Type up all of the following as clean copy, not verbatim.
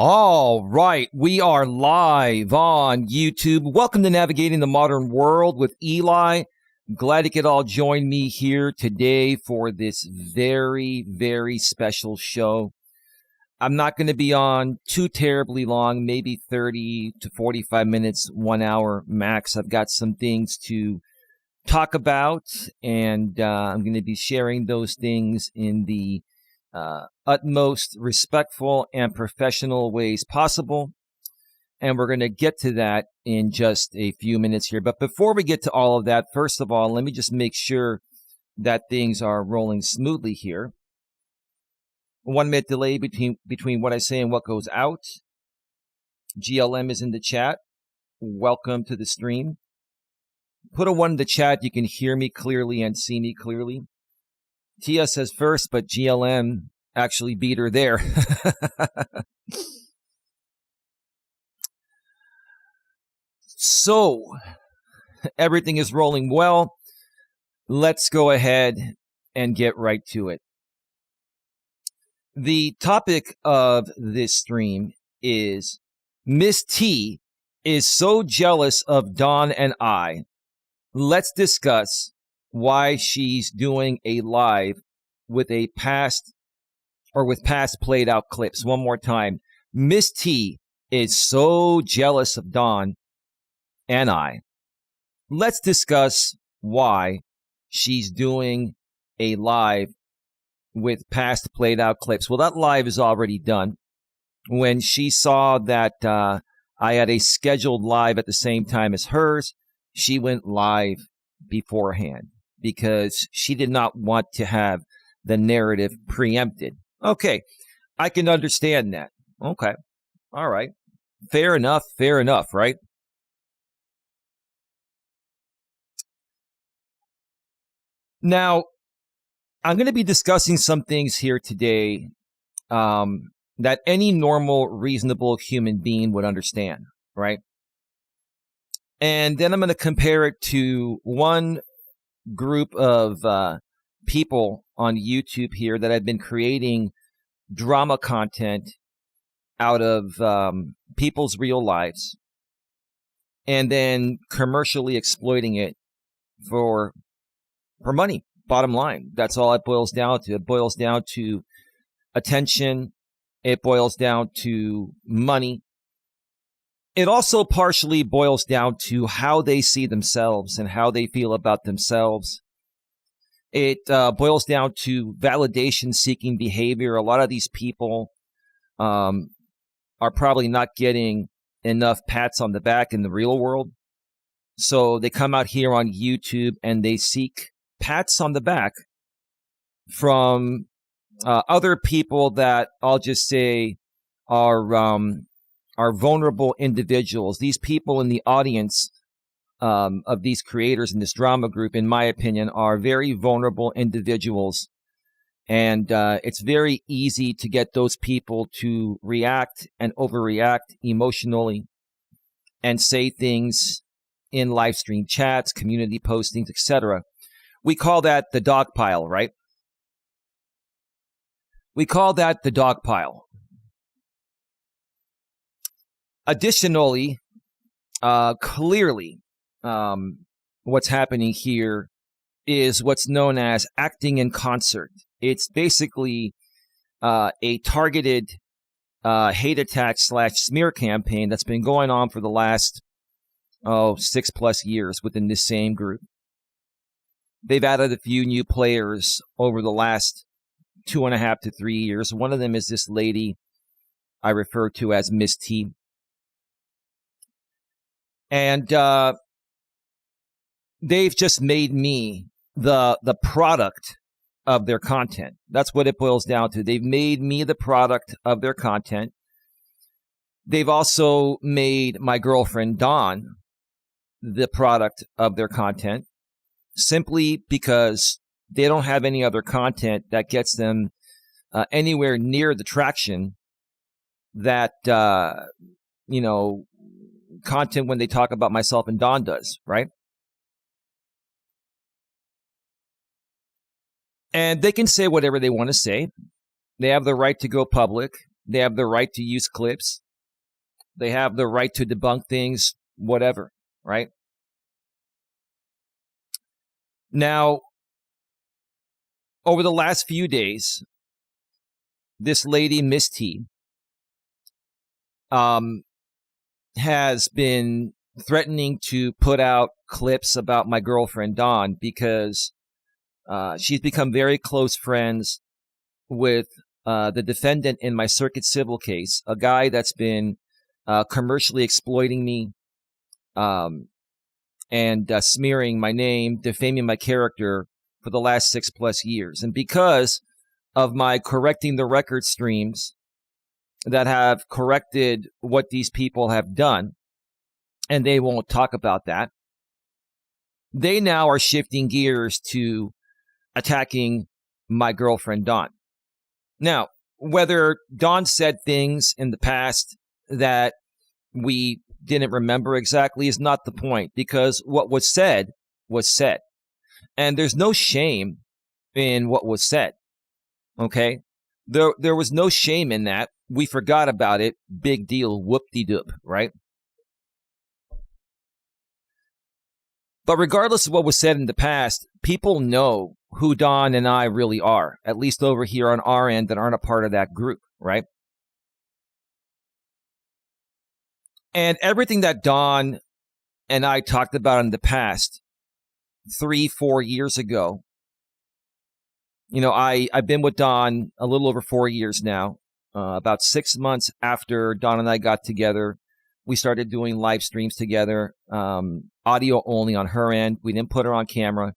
All right, we are live on YouTube. Welcome to Navigating the Modern World with Eli. Glad you could all join me here today for this very, very special show. I'm not going to be on too terribly long, maybe 30 to 45 minutes, 1 hour max. I've got some things to talk about, and I'm going to be sharing those things in the utmost respectful and professional ways possible. And we're going to get to that in just a few minutes here. But before we get to all of that, first of all, let me just make sure that things are rolling smoothly here. 1 minute delay between what I say and what goes out. GLM is in the chat. Welcome to the stream. Put a 1 in the chat. You can hear me clearly and see me clearly. Tia says first, but GLM actually beat her there. So, everything is rolling well. Let's go ahead and get right to it. The topic of this stream is Miss T is so jealous of Don and I. Let's discuss why she's doing a live with past played out clips. One more time. Miss T is so jealous of Don and I. Let's discuss why she's doing a live with past played out clips. Well, that live is already done. When she saw that I had a scheduled live at the same time as hers, she went live beforehand because she did not want to have the narrative preempted. Okay, I can understand that. Okay, all right. Fair enough, right? Now, I'm going to be discussing some things here today that any normal, reasonable human being would understand, right? And then I'm going to compare it to one group of people on YouTube here that have been creating drama content out of people's real lives and then commercially exploiting it for money. Bottom line, that's all it boils down to. It boils down to attention. It boils down to money. It also partially boils down to how they see themselves and how they feel about themselves. It boils down to validation-seeking behavior. A lot of these people are probably not getting enough pats on the back in the real world. So they come out here on YouTube and they seek pats on the back from other people that I'll just say are vulnerable individuals. These people in the audience of these creators in this drama group, in my opinion, are very vulnerable individuals. And it's very easy to get those people to react and overreact emotionally and say things in live stream chats, community postings, etc. We call that the dog pile, right? We call that the dog pile. Additionally, clearly, what's happening here is what's known as acting in concert. It's basically a targeted hate attack / smear campaign that's been going on for the last 6+ years within this same group. They've added a few new players over the last 2.5 to 3 years. One of them is this lady I refer to as Miss T. And they've just made me the product of their content. That's what it boils down to. They've made me the product of their content. They've also made my girlfriend Dawn the product of their content, simply because they don't have any other content that gets them anywhere near the traction that, content when they talk about myself and Dawn does, right? And they can say whatever they want to say. They have the right to go public. They have the right to use clips. They have the right to debunk things, whatever, right? Now, over the last few days, this lady, Miss T, has been threatening to put out clips about my girlfriend, Dawn, because she's become very close friends with the defendant in my circuit civil case, a guy that's been commercially exploiting me and smearing my name, defaming my character for the last 6+ years. And because of my correcting the record streams that have corrected what these people have done, and they won't talk about that, they now are shifting gears to attacking my girlfriend, Dawn. Now, whether Dawn said things in the past that we didn't remember exactly is not the point, because what was said was said. And there's no shame in what was said, okay? There was no shame in that. We forgot about it. Big deal. Whoop-de-doop, right? But regardless of what was said in the past, people know who Dawn and I really are, at least over here on our end that aren't a part of that group, right? And everything that Dawn and I talked about in the past, 3-4 years ago, you know, I've been with Dawn a little over 4 years now. About 6 months after Dawn and I got together, we started doing live streams together, audio only on her end. We didn't put her on camera,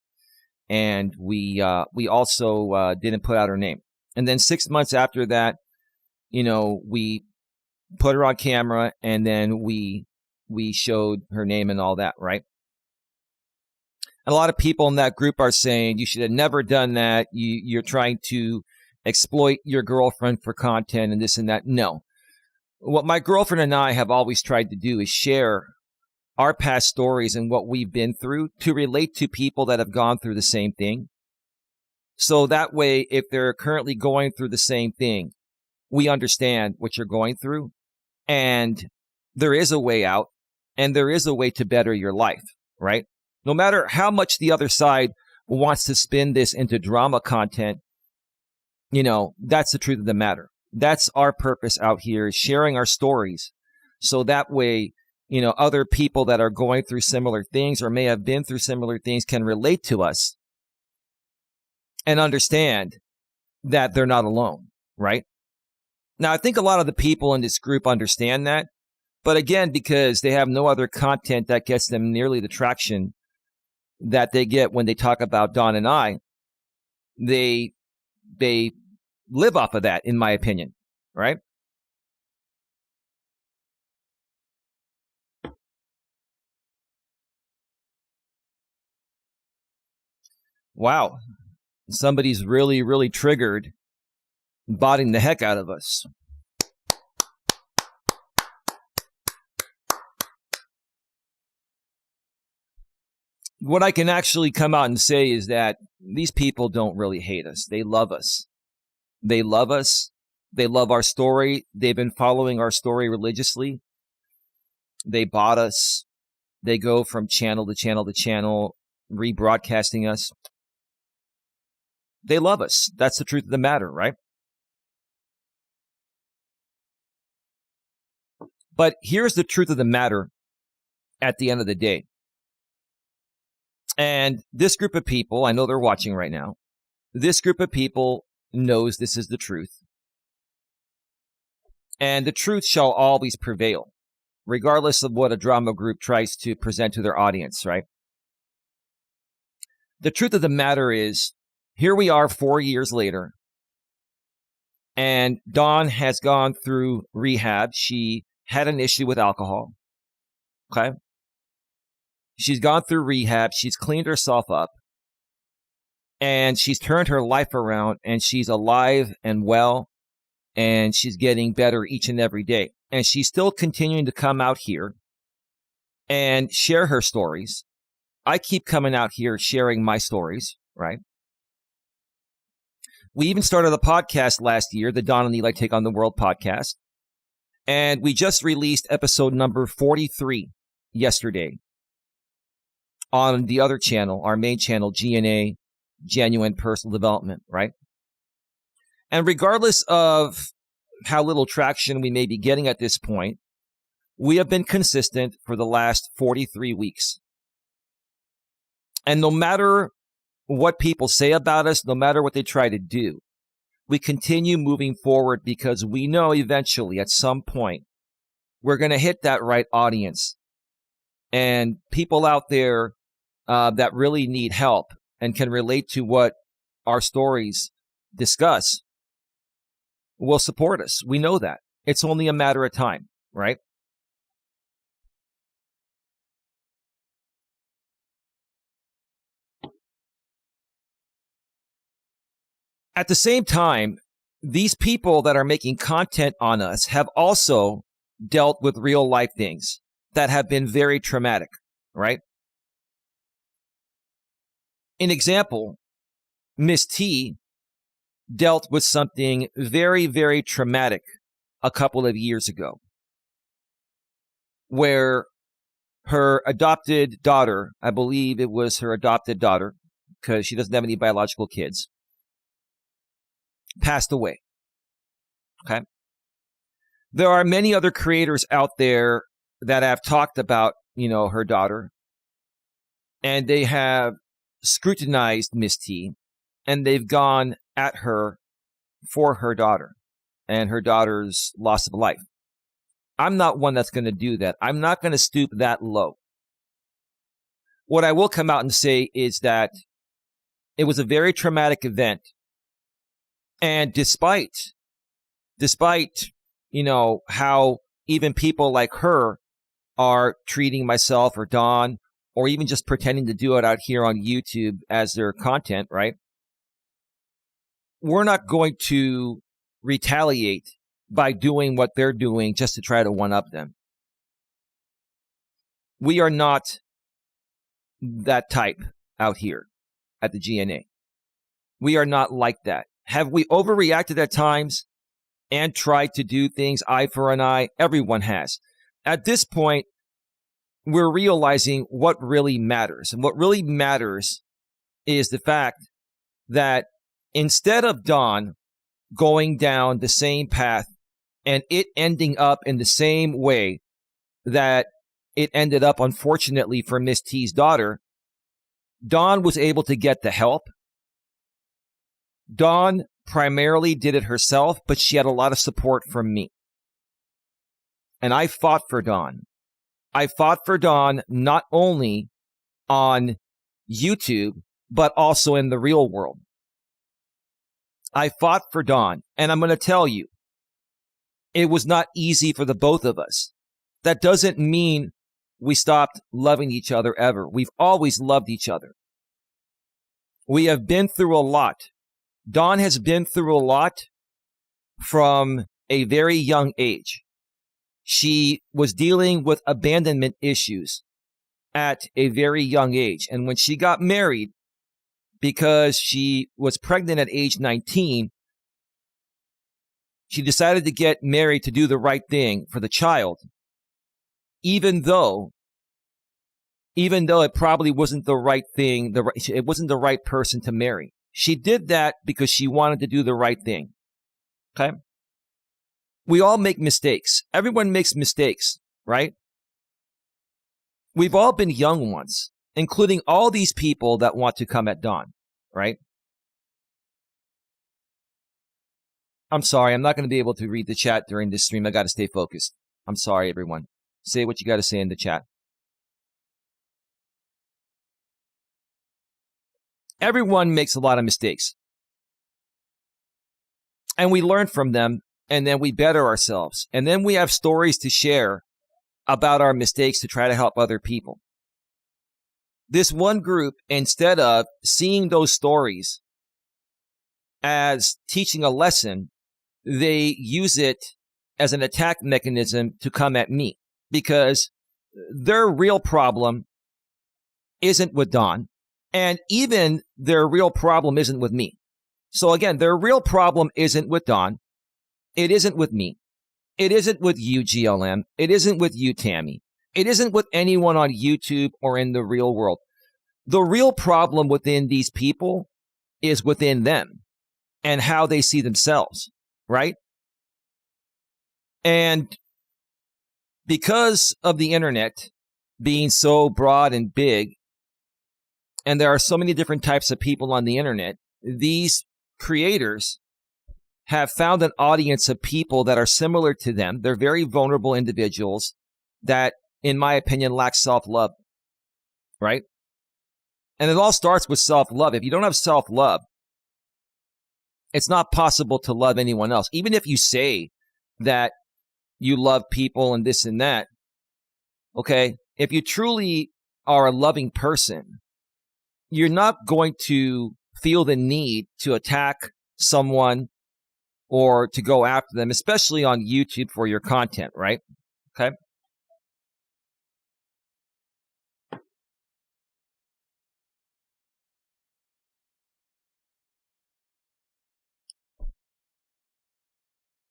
and we also didn't put out her name. And then 6 months after that, you know, we put her on camera, and then we showed her name and all that, right? And a lot of people in that group are saying you should have never done that. You're trying to exploit your girlfriend for content and this and that. No. What my girlfriend and I have always tried to do is share our past stories and what we've been through to relate to people that have gone through the same thing. So that way, if they're currently going through the same thing, we understand what you're going through, and there is a way out, and there is a way to better your life, right? No matter how much the other side wants to spin this into drama content, you know, that's the truth of the matter. That's our purpose out here, is sharing our stories. So that way, you know, other people that are going through similar things or may have been through similar things can relate to us and understand that they're not alone, right? Now, I think a lot of the people in this group understand that. But again, because they have no other content that gets them nearly the traction that they get when they talk about Dawn and I, they live off of that, in my opinion, right? Wow. Somebody's really, really triggered, botting the heck out of us. What I can actually come out and say is that these people don't really hate us. They love us. They love us. They love our story. They've been following our story religiously. They bought us. They go from channel to channel to channel, rebroadcasting us. They love us. That's the truth of the matter, right? But here's the truth of the matter at the end of the day. And this group of people, I know they're watching right now, this group of people knows this is the truth. And the truth shall always prevail, regardless of what a drama group tries to present to their audience, right? The truth of the matter is, here we are 4 years later, and Dawn has gone through rehab. She had an issue with alcohol, okay? She's gone through rehab. She's cleaned herself up. And she's turned her life around, and she's alive and well, and she's getting better each and every day. And she's still continuing to come out here and share her stories. I keep coming out here sharing my stories, right? We even started a podcast last year, the Don and Eli Take on the World podcast. And we just released episode number 43 yesterday on the other channel, our main channel, GNA, Genuine Personal Development, right? And regardless of how little traction we may be getting at this point, we have been consistent for the last 43 weeks. And no matter what people say about us, no matter what they try to do, we continue moving forward because we know eventually at some point we're going to hit that right audience. And people out there that really need help and can relate to what our stories discuss will support us. We know that. It's only a matter of time, right? At the same time, these people that are making content on us have also dealt with real life things that have been very traumatic, right? An example, Miss T dealt with something very, very traumatic a couple of years ago, where her adopted daughter, I believe it was her adopted daughter, because she doesn't have any biological kids, passed away. Okay. There are many other creators out there that have talked about, her daughter, and they have scrutinized Miss T, and they've gone at her for her daughter and her daughter's loss of life. I'm not one that's going to do that. I'm not going to stoop that low. What I will come out and say is that it was a very traumatic event. And despite, how even people like her are treating myself or Dawn, or even just pretending to do it out here on YouTube as their content, right? We're not going to retaliate by doing what they're doing just to try to one-up them. We are not that type out here at the GNA. We are not like that. Have we overreacted at times and tried to do things eye for an eye? Everyone has. At this point, we're realizing what really matters. And what really matters is the fact that instead of Dawn going down the same path and it ending up in the same way that it ended up, unfortunately, for Miss T's daughter, Dawn was able to get the help. Dawn primarily did it herself, but she had a lot of support from me. And I fought for Dawn. I fought for Dawn not only on YouTube, but also in the real world. I fought for Dawn, and I'm going to tell you, it was not easy for the both of us. That doesn't mean we stopped loving each other ever. We've always loved each other. We have been through a lot. Dawn has been through a lot from a very young age. She was dealing with abandonment issues at a very young age. And when she got married, because she was pregnant at age 19, she decided to get married to do the right thing for the child, even though it probably wasn't the right thing, it wasn't the right person to marry. She did that because she wanted to do the right thing. Okay? We all make mistakes. Everyone makes mistakes, right? We've all been young once, including all these people that want to come at Dawn, right? I'm sorry, I'm not going to be able to read the chat during this stream. I got to stay focused. I'm sorry, everyone. Say what you got to say in the chat. Everyone makes a lot of mistakes. And we learn from them, and then we better ourselves. And then we have stories to share about our mistakes to try to help other people. This one group, instead of seeing those stories as teaching a lesson, they use it as an attack mechanism to come at me, because their real problem isn't with Dawn, and even their real problem isn't with me. So again, their real problem isn't with Don. It isn't with me. It isn't with you, GLM. It isn't with you, Tammy. It isn't with anyone on YouTube or in the real world. The real problem within these people is within them and how they see themselves, right? And because of the internet being so broad and big, and there are so many different types of people on the internet, these creators have found an audience of people that are similar to them. They're very vulnerable individuals that, in my opinion, lack self-love, right? And it all starts with self-love. If you don't have self-love, it's not possible to love anyone else. Even if you say that you love people and this and that, okay? If you truly are a loving person, you're not going to feel the need to attack someone or to go after them, especially on YouTube for your content, right? Okay?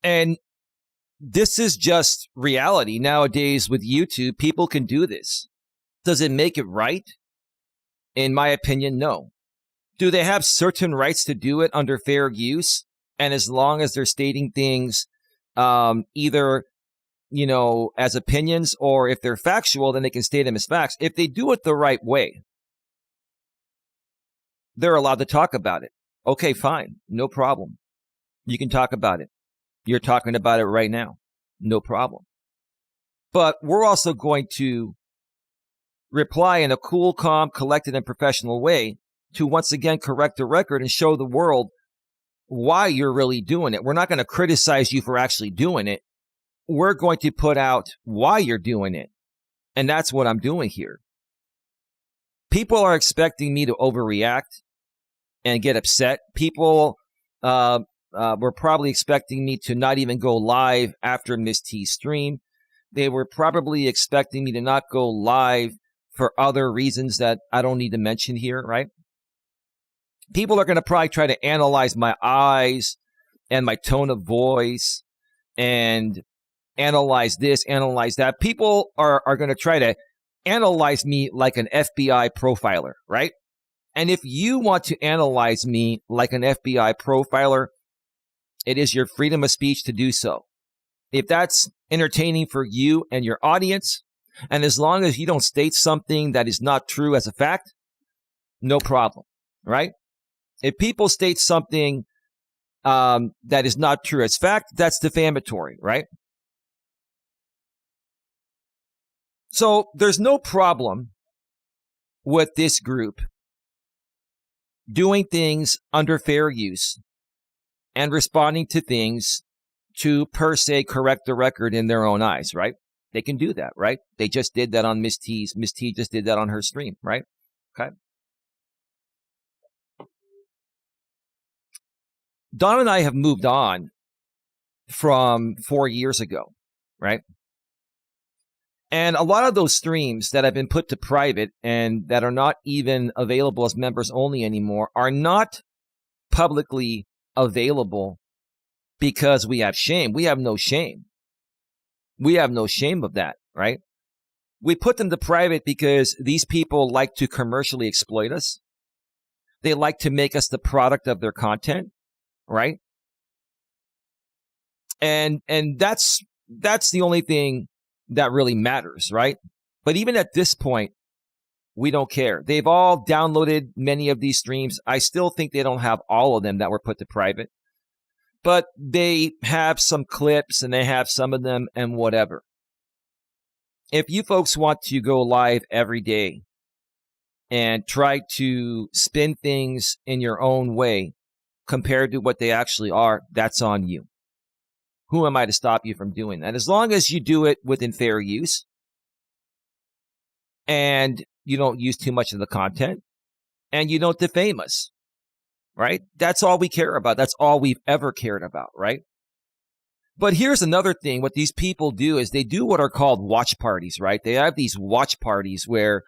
And this is just reality. Nowadays with YouTube, people can do this. Does it make it right? In my opinion, no. Do they have certain rights to do it under fair use? And as long as they're stating things either, as opinions, or if they're factual, then they can state them as facts. If they do it the right way, they're allowed to talk about it. Okay, fine. No problem. You can talk about it. You're talking about it right now. No problem. But we're also going to reply in a cool, calm, collected, and professional way to once again correct the record and show the world why you're really doing it. We're not going to criticize you for actually doing it. We're going to put out why you're doing it. And that's what I'm doing here. People are expecting me to overreact and get upset. People were probably expecting me to not even go live after Miss T's stream. They were probably expecting me to not go live for other reasons that I don't need to mention here, right? People are going to probably try to analyze my eyes and my tone of voice and analyze this, analyze that. People are going to try to analyze me like an FBI profiler, right? And if you want to analyze me like an FBI profiler, it is your freedom of speech to do so. If that's entertaining for you and your audience, and as long as you don't state something that is not true as a fact, no problem, right? If people state something that is not true as fact, that's defamatory, right? So there's no problem with this group doing things under fair use and responding to things to, per se, correct the record in their own eyes, right? They can do that, right? They just did that on Miss T's. Miss T just did that on her stream, right? Okay. Don and I have moved on from 4 years ago, right? And a lot of those streams that have been put to private and that are not even available as members only anymore are not publicly available because we have shame. We have no shame. We have no shame of that, right? We put them to private because these people like to commercially exploit us. They like to make us the product of their content, right? And that's the only thing that really matters, right? But even at this point, we don't care. They've all downloaded many of these streams. I still think they don't have all of them that were put to private, but they have some clips and they have some of them and whatever. If you folks want to go live every day and try to spin things in your own way compared to what they actually are, that's on you. Who am I to stop you from doing that? As long as you do it within fair use and you don't use too much of the content and you don't defame us, right? That's all we care about. That's all we've ever cared about, right? But here's another thing. What these people do is they do what are called watch parties, right? They have these watch parties where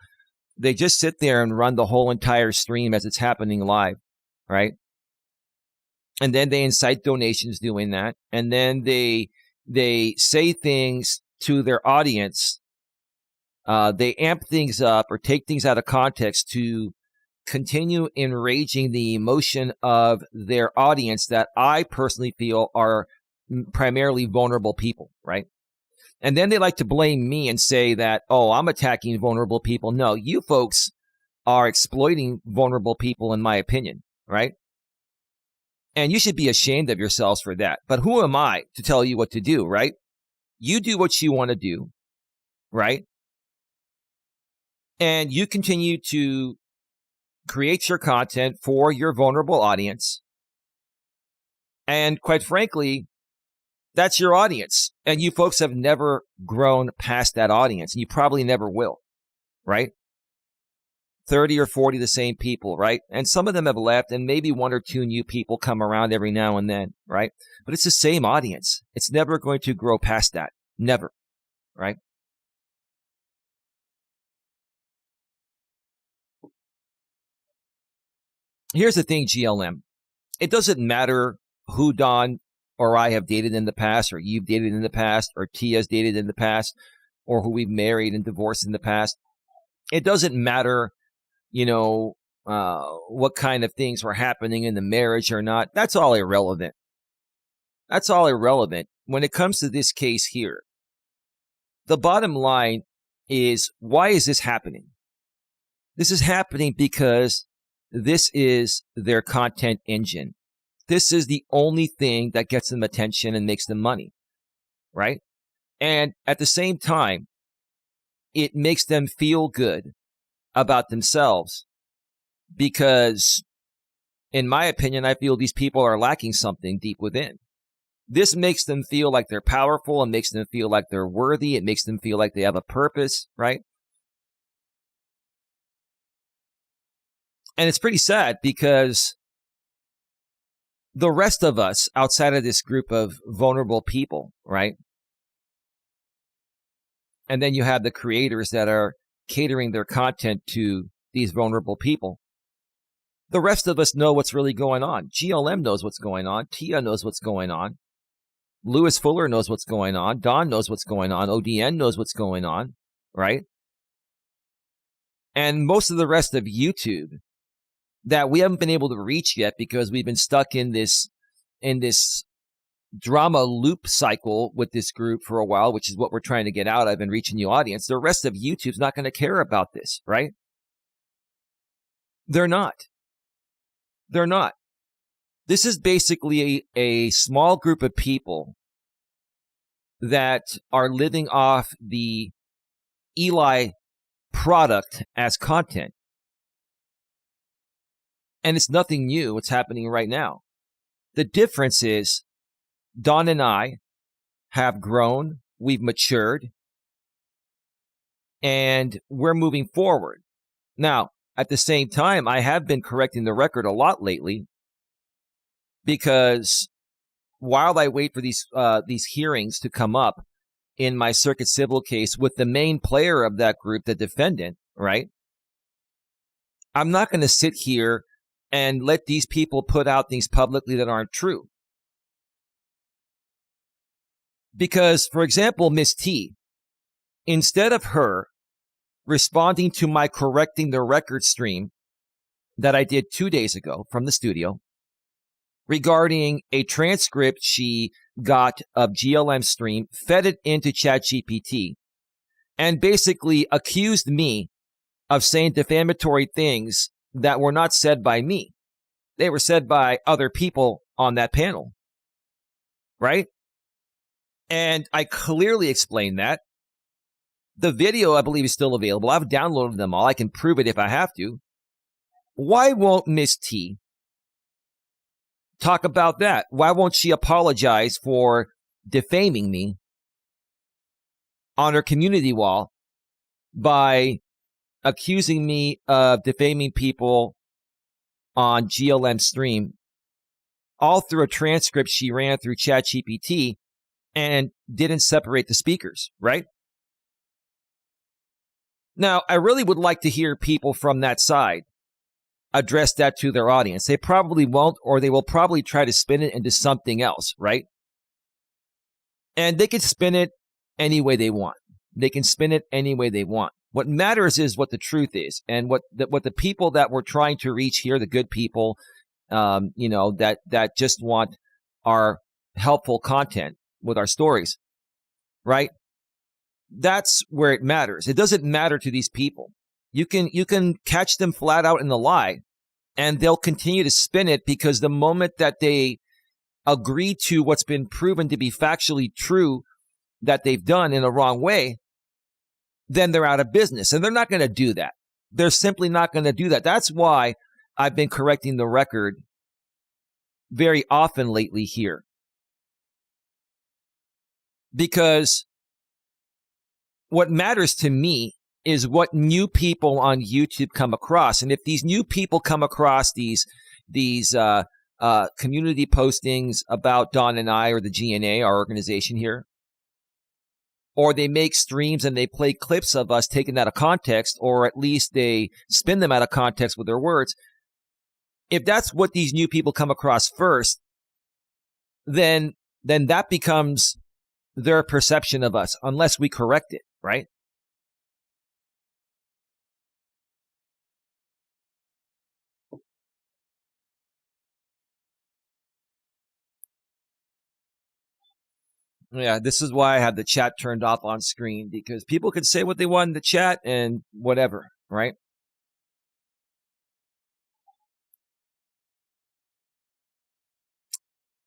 they just sit there and run the whole entire stream as it's happening live, right? And then they incite donations doing that. And then they say things to their audience. They amp things up or take things out of context to continue enraging the emotion of their audience that I personally feel are primarily vulnerable people, right? And then they like to blame me and say that, oh, I'm attacking vulnerable people. No, you folks are exploiting vulnerable people, in my opinion, right? And you should be ashamed of yourselves for that. But who am I to tell you what to do, right? You do what you want to do, right? And you continue to create your content for your vulnerable audience. And quite frankly, that's your audience. And you folks have never grown past that audience. And you probably never will, right? 30 or 40 the same people, right? And some of them have left, and maybe one or two new people come around every now and then, right? But it's the same audience. It's never going to grow past that. Never, right? Here's the thing, GLM. It doesn't matter who Don or I have dated in the past, or you've dated in the past, or Tia's dated in the past, or who we've married and divorced in the past. It doesn't matter, what kind of things were happening in the marriage or not. That's all irrelevant. That's all irrelevant. When it comes to this case here, the bottom line is, why is this happening? This is happening because this is their content engine. This is the only thing that gets them attention and makes them money, right? And at the same time, it makes them feel good about themselves because, in my opinion, I feel these people are lacking something deep within. This makes them feel like they're powerful. It makes them feel like they're worthy. It makes them feel like they have a purpose, right? And it's pretty sad because the rest of us outside of this group of vulnerable people, right? And then you have the creators that are catering their content to these vulnerable people. The rest of us know what's really going on. GLM knows what's going on. Tia knows what's going on. Lewis Fuller knows what's going on. Don knows what's going on. ODN knows what's going on, right? And most of the rest of YouTube that we haven't been able to reach yet because we've been stuck in this drama loop cycle with this group for a while, which is what we're trying to get out of and reach a new audience. The rest of YouTube's not going to care about this, right? They're not. They're not. This is basically a small group of people that are living off the Eli product as content. And it's nothing new. It's happening right now. The difference is Don and I have grown, we've matured, and we're moving forward. Now, at the same time, I have been correcting the record a lot lately because while I wait for these hearings to come up in my circuit civil case with the main player of that group, the defendant, right? I'm not going to sit here and let these people put out things publicly that aren't true. Because, for example, Miss T, instead of her responding to my correcting the record stream that I did 2 days ago from the studio regarding a transcript she got of GLM stream, fed it into ChatGPT, and basically accused me of saying defamatory things that were not said by me. They were said by other people on that panel, right? And I clearly explained that. The video, I believe, is still available. I've downloaded them all. I can prove it if I have to. Why won't Miss T talk about that? Why won't she apologize for defaming me on her community wall by accusing me of defaming people on GLM stream, all through a transcript she ran through ChatGPT and didn't separate the speakers, right? Now, I really would like to hear people from that side address that to their audience. They probably won't, or they will probably try to spin it into something else, right? And they can spin it any way they want. They can spin it any way they want. What matters is what the truth is, and what the people that we're trying to reach here, the good people, that just want our helpful content with our stories, right? That's where it matters. It doesn't matter to these people. You can catch them flat out in the lie, and they'll continue to spin it, because the moment that they agree to what's been proven to be factually true that they've done in a wrong way, then they're out of business. And they're not going to do that. They're simply not going to do that. That's why I've been correcting the record very often lately here. Because what matters to me is what new people on YouTube come across. And if these new people come across these community postings about Don and I, or the GNA, our organization here, or they make streams and they play clips of us taken out of context, or at least they spin them out of context with their words, if that's what these new people come across first, then that becomes their perception of us, unless we correct it, right? Yeah, this is why I have the chat turned off on screen, because people can say what they want in the chat and whatever, right?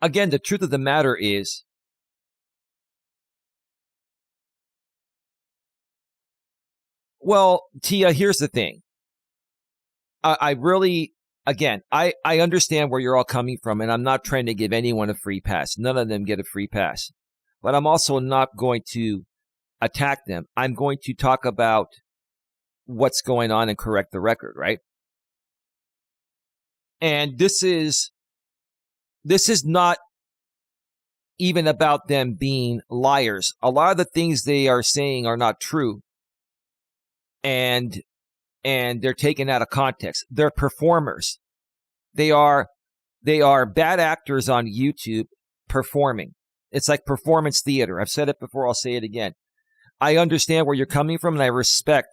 Again, the truth of the matter is, well, Tia, here's the thing. I really, again, I understand where you're all coming from, and I'm not trying to give anyone a free pass. None of them get a free pass. But I'm also not going to attack them. I'm going to talk about what's going on and correct the record, right? And this is not even about them being liars. A lot of the things they are saying are not true, and they're taken out of context. They're performers. They are bad actors on YouTube performing. It's like performance theater. I've said it before. I'll say it again. I understand where you're coming from, and I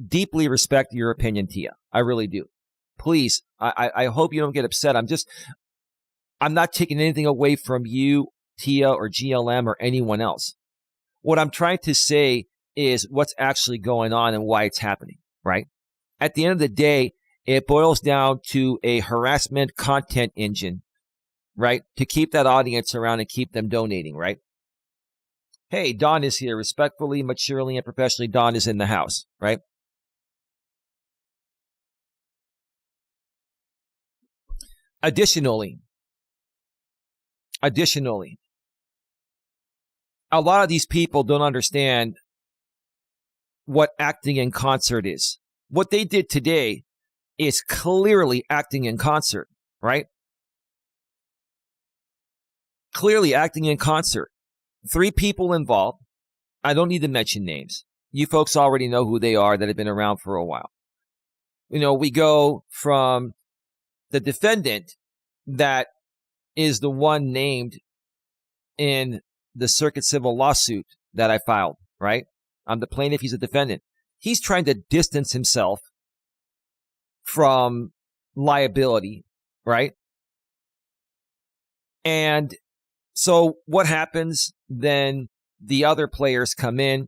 deeply respect your opinion, Tia. I really do. Please, I hope you don't get upset. I'm not taking anything away from you, Tia, or GLM, or anyone else. What I'm trying to say is what's actually going on and why it's happening, right? At the end of the day, it boils down to a harassment content engine, right? To keep that audience around and keep them donating, right? Hey, Don is here. Respectfully, maturely, and professionally, Don is in the house, right? Additionally, a lot of these people don't understand what acting in concert is. What they did today is clearly acting in concert, right? Clearly acting in concert. 3 people involved. I don't need to mention names. You folks already know who they are that have been around for a while. We go from the defendant, that is the one named in the circuit civil lawsuit that I filed, right? I'm the plaintiff, he's a defendant. He's trying to distance himself from liability, right? And so what happens then? The other players come in.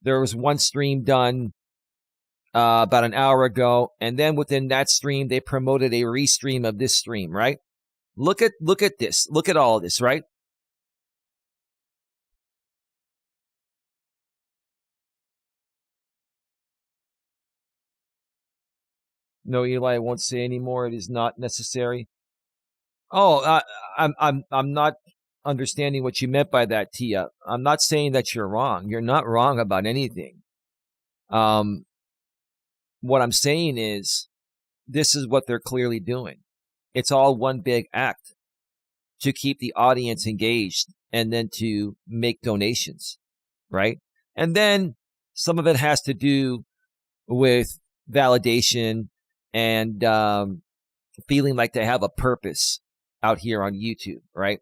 There was one stream done about an hour ago, and then within that stream, they promoted a restream of this stream, right? Look at this. Look at all of this, right? No, Eli, I won't say anymore. It is not necessary. Oh, I'm not understanding what you meant by that, Tia. I'm not saying that you're wrong. You're not wrong about anything. What I'm saying is, this is what they're clearly doing. It's all one big act to keep the audience engaged and then to make donations, right? And then some of it has to do with validation and feeling like they have a purpose out here on YouTube, right?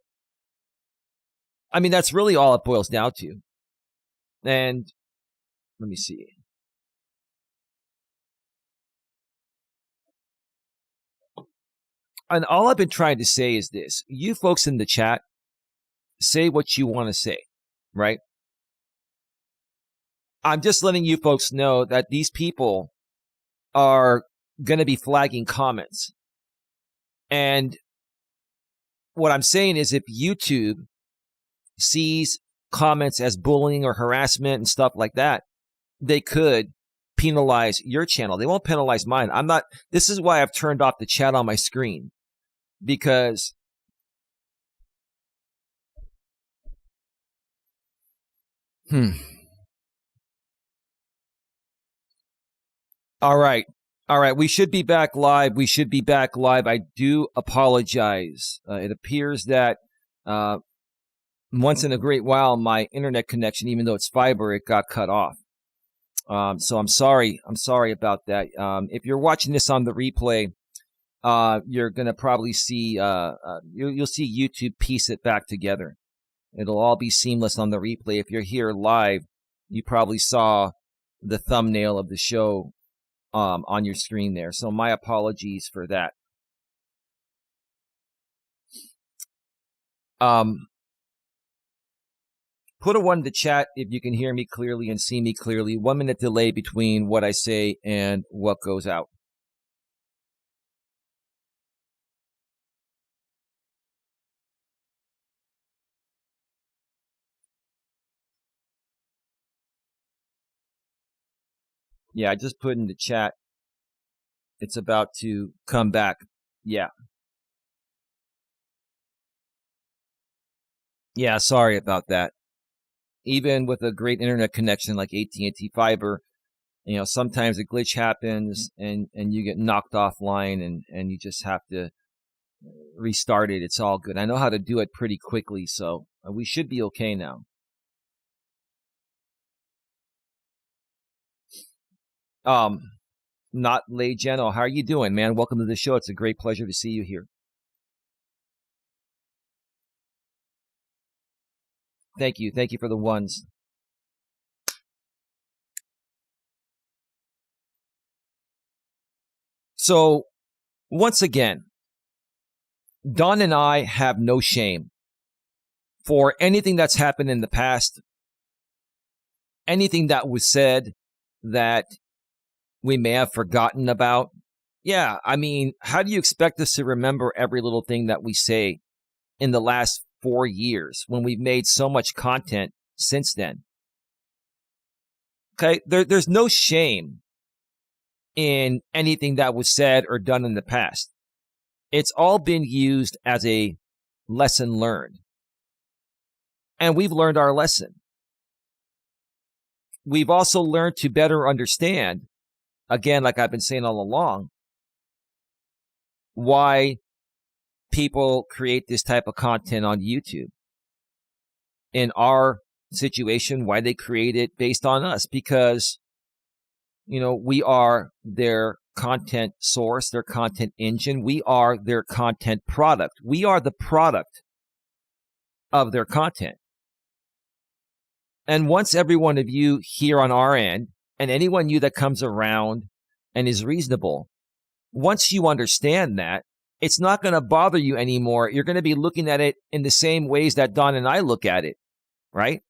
I mean, that's really all it boils down to. And let me see. And all I've been trying to say is this. You folks in the chat, say what you want to say, right? I'm just letting you folks know that these people are going to be flagging comments. And what I'm saying is if YouTube sees comments as bullying or harassment and stuff like that, they could penalize your channel. They won't penalize mine. This is why I've turned off the chat on my screen, because All right. We should be back live. I do apologize. It appears that once in a great while, my internet connection, even though it's fiber, it got cut off. So I'm sorry. I'm sorry about that. If you're watching this on the replay, you're going to probably see, you'll see YouTube piece it back together. It'll all be seamless on the replay. If you're here live, you probably saw the thumbnail of the show on your screen there. So my apologies for that. Put a 1 in the chat if you can hear me clearly and see me clearly. 1 minute delay between what I say and what goes out. Yeah, I just put in the chat. It's about to come back. Yeah. Yeah, sorry about that. Even with a great internet connection like AT&T fiber, sometimes a glitch happens and you get knocked offline and you just have to restart it. It's all good. I know how to do it pretty quickly, so we should be okay now. Not Lay Geno, how are you doing, man? Welcome to the show. It's a great pleasure to see you here. Thank you for the ones. So once again, Don and I have no shame for anything that's happened in the past, anything that was said that we may have forgotten about. Yeah, I mean, how do you expect us to remember every little thing that we say in the last 4 years when we've made so much content since then? Okay, there's no shame in anything that was said or done in the past. It's all been used as a lesson learned. And we've learned our lesson. We've also learned to better understand, again, like I've been saying all along, why people create this type of content on YouTube. In our situation, why they create it based on us, because, we are their content source, their content engine. We are their content product. We are the product of their content. And once every one of you here on our end, and anyone you that comes around and is reasonable, once you understand that, it's not going to bother you anymore. You're going to be looking at it in the same ways that Don and I look at it, right?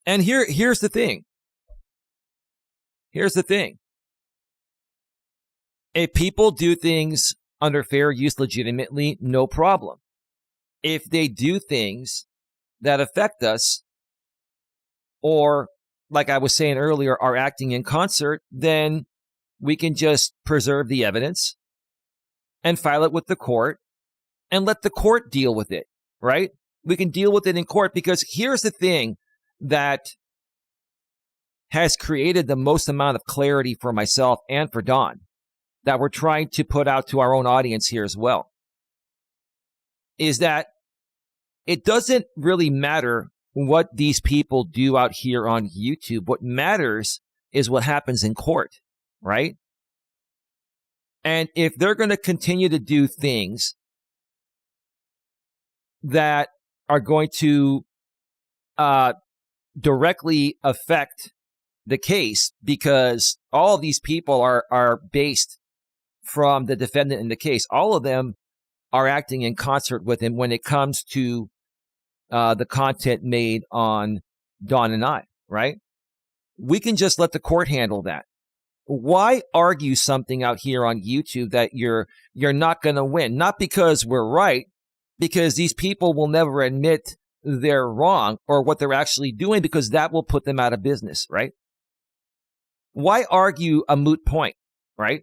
And here's the thing. Here's the thing. If people do things under fair use legitimately, no problem. If they do things that affect us, or like I was saying earlier, are acting in concert, then we can just preserve the evidence and file it with the court and let the court deal with it, right? We can deal with it in court, because here's the thing that has created the most amount of clarity for myself and for Don, that we're trying to put out to our own audience here as well, is that it doesn't really matter what these people do out here on YouTube. What matters is what happens in court, right? And if they're going to continue to do things that are going to directly affect the case, because all of these people are based from the defendant in the case, all of them are acting in concert with him when it comes to the content made on Dawn and I, right? We can just let the court handle that. Why argue something out here on YouTube that you're not going to win? Not because we're right, because these people will never admit they're wrong or what they're actually doing, because that will put them out of business, right? Why argue a moot point, right?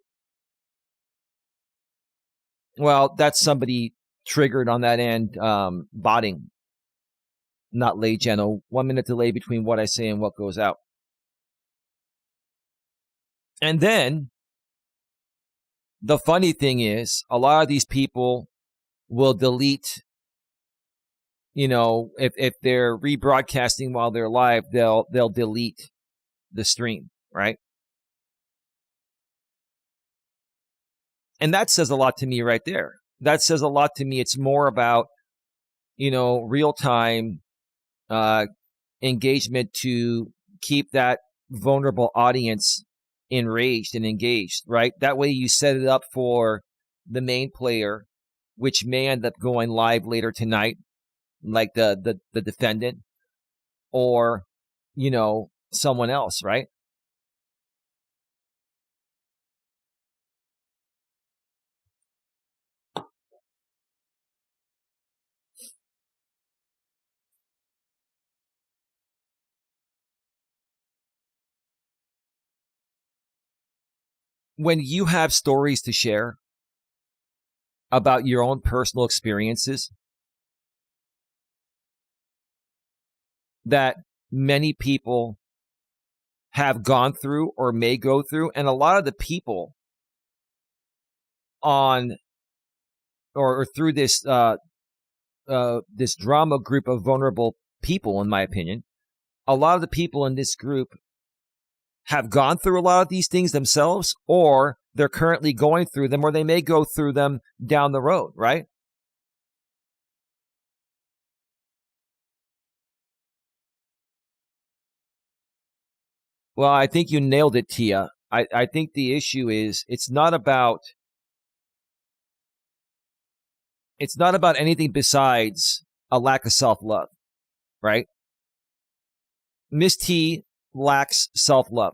Well, that's somebody triggered on that end, botting, not lay Geno. 1 minute delay between what I say and what goes out. And then the funny thing is, a lot of these people will delete, if they're rebroadcasting while they're live, they'll delete the stream, right? And that says a lot to me right there. That says a lot to me. It's more about, real-time engagement to keep that vulnerable audience enraged and engaged, right? That way you set it up for the main player, which may end up going live later tonight, like the defendant, or, someone else, right? When you have stories to share about your own personal experiences that many people have gone through or may go through, and a lot of the people on or through this this drama group of vulnerable people, in my opinion, a lot of the people in this group have gone through a lot of these things themselves, or they're currently going through them, or they may go through them down the road, right? Well, I think you nailed it, Tia. I think the issue is it's not about anything besides a lack of self-love, right? Miss T lacks self-love.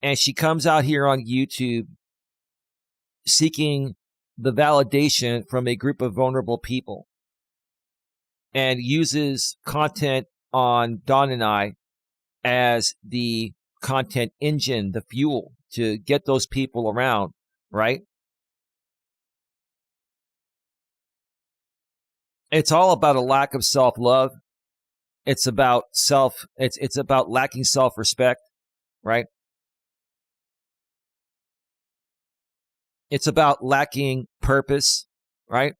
And she comes out here on YouTube seeking the validation from a group of vulnerable people and uses content on Dawn and I as the content engine, the fuel to get those people around, right? It's all about a lack of self-love. It's about it's about lacking self-respect, right? It's about lacking purpose, right?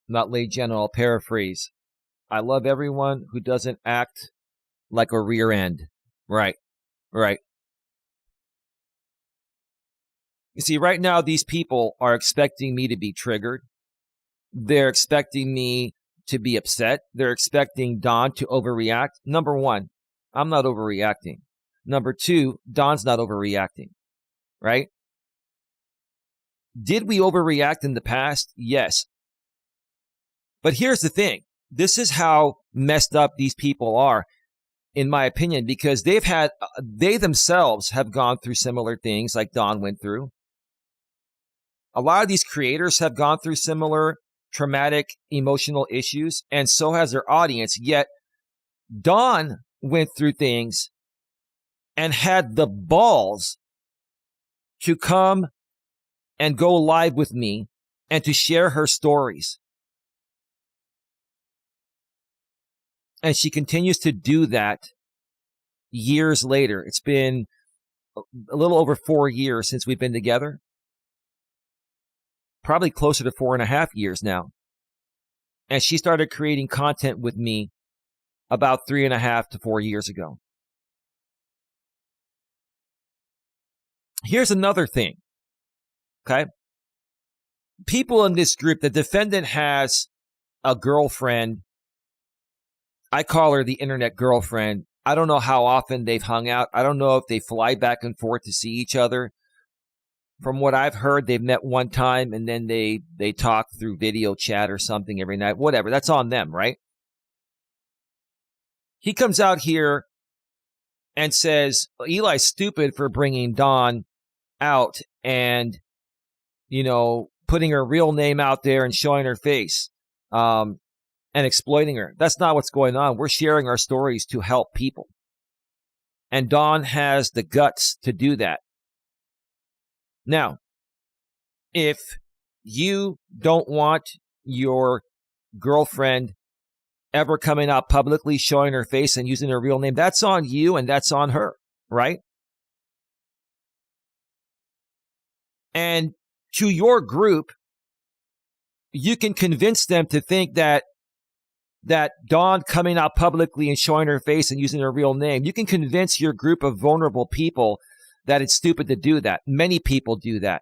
Not late general, paraphrase. I love everyone who doesn't act like a rear end. Right, right. You see, right now, these people are expecting me to be triggered. They're expecting me to be upset. They're expecting Dawn to overreact. Number one, I'm not overreacting. Number two, Dawn's not overreacting, right? Did we overreact in the past? Yes. But here's the thing. This is how messed up these people are, in my opinion, because they themselves have gone through similar things like Dawn went through. A lot of these creators have gone through similar traumatic emotional issues, and so has their audience. Yet Dawn went through things and had the balls to come and go live with me and to share her stories. And she continues to do that years later. It's been a little over 4 years since we've been together. Probably closer to 4.5 years now. And she started creating content with me about 3.5 to 4 years ago. Here's another thing. Okay. People in this group, the defendant has a girlfriend. I call her the internet girlfriend. I don't know how often they've hung out. I don't know if they fly back and forth to see each other. From what I've heard, they've met one time and then they talk through video chat or something every night. Whatever. That's on them, right? He comes out here and says, Eli's stupid for bringing Dawn out and, putting her real name out there and showing her face and exploiting her. That's not what's going on. We're sharing our stories to help people. And Dawn has the guts to do that. Now, if you don't want your girlfriend ever coming out publicly, showing her face and using her real name, that's on you and that's on her, right? And to your group, you can convince them to think that Dawn coming out publicly and showing her face and using her real name, you can convince your group of vulnerable people that it's stupid to do that. Many people do that.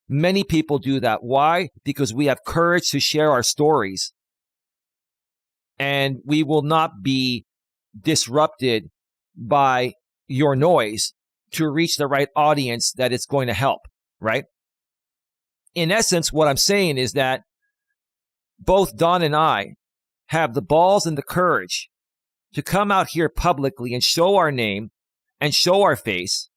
Many people do that. Why? Because we have courage to share our stories. And we will not be disrupted by your noise to reach the right audience that it's going to help, right? In essence, what I'm saying is that both Dawn and I have the balls and the courage to come out here publicly and show our name and show our face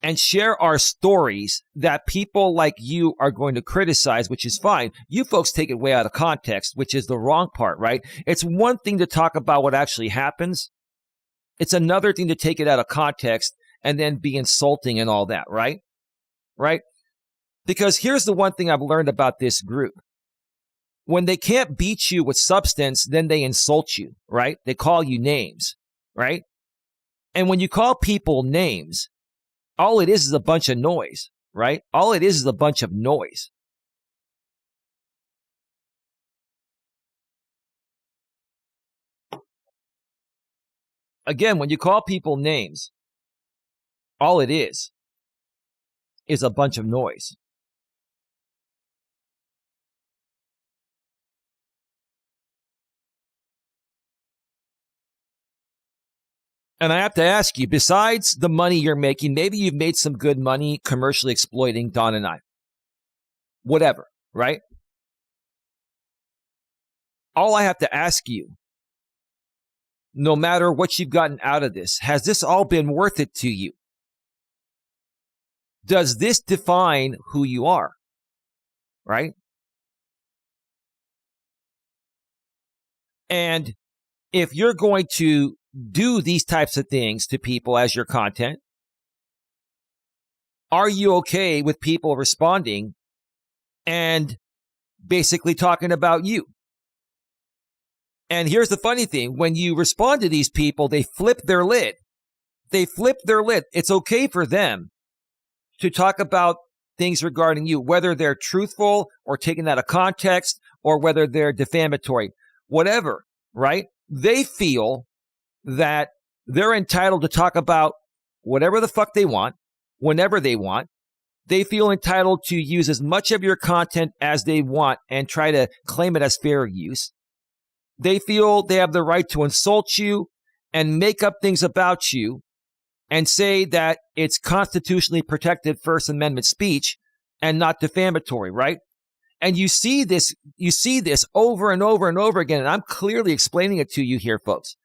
and share our stories that people like you are going to criticize, which is fine. You folks take it way out of context, which is the wrong part, right? It's one thing to talk about what actually happens. It's another thing to take it out of context and then be insulting and all that, right? Right? Because here's the one thing I've learned about this group. When they can't beat you with substance, then they insult you, right? They call you names, right? And when you call people names, all it is a bunch of noise, right? All it is a bunch of noise. Again, when you call people names, all it is a bunch of noise. And I have to ask you, besides the money you're making, maybe you've made some good money commercially exploiting Dawn and I. Whatever, right? All I have to ask you, no matter what you've gotten out of this, has this all been worth it to you? Does this define who you are? Right? And if you're going to do these types of things to people as your content, are you okay with people responding and basically talking about you? And here's the funny thing. When you respond to these people, they flip their lid. They flip their lid. It's okay for them to talk about things regarding you, whether they're truthful or taken out of context or whether they're defamatory, whatever, right? They feel that they're entitled to talk about whatever the fuck they want, whenever they want. They feel entitled to use as much of your content as they want and try to claim it as fair use. They feel they have the right to insult you and make up things about you and say that it's constitutionally protected First Amendment speech and not defamatory, right? And you see this over and over and over again, and I'm clearly explaining it to you here, folks.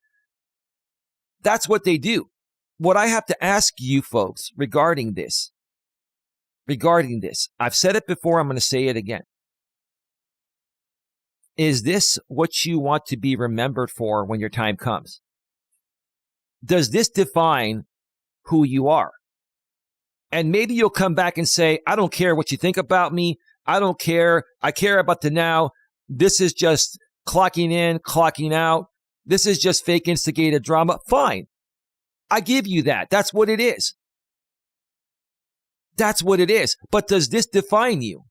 That's what they do. What I have to ask you folks regarding this, I've said it before, I'm going to say it again. Is this what you want to be remembered for when your time comes? Does this define who you are? And maybe you'll come back and say, I don't care what you think about me. I don't care. I care about the now. This is just clocking in, clocking out. This is just fake instigated drama. Fine. I give you that. That's what it is. That's what it is. But does this define you?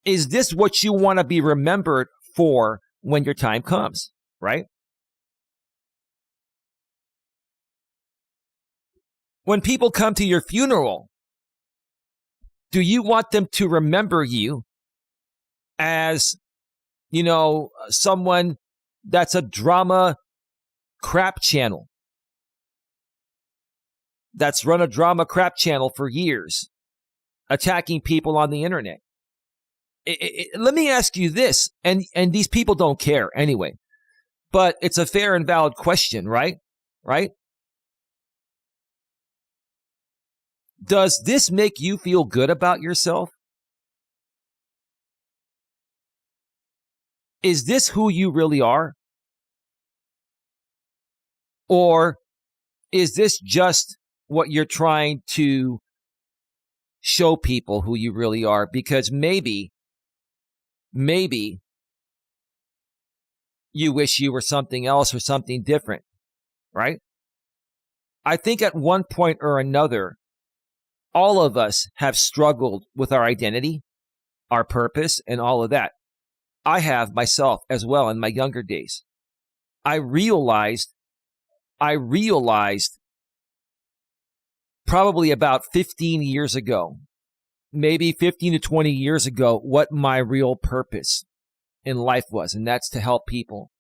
Is this what you want to be remembered for when your time comes, right? When people come to your funeral, do you want them to remember you as, someone that's a drama crap channel, that's run a drama crap channel for years, attacking people on the internet? Let me ask you this, and these people don't care anyway, but it's a fair and valid question, right? Right? Does this make you feel good about yourself? Is this who you really are? Or is this just what you're trying to show people who you really are? Because maybe you wish you were something else or something different, right? I think at one point or another, all of us have struggled with our identity, our purpose, and all of that. I have myself as well in my younger days. I realized probably about 15 years ago, maybe 15 to 20 years ago, what my real purpose in life was. And that's to help people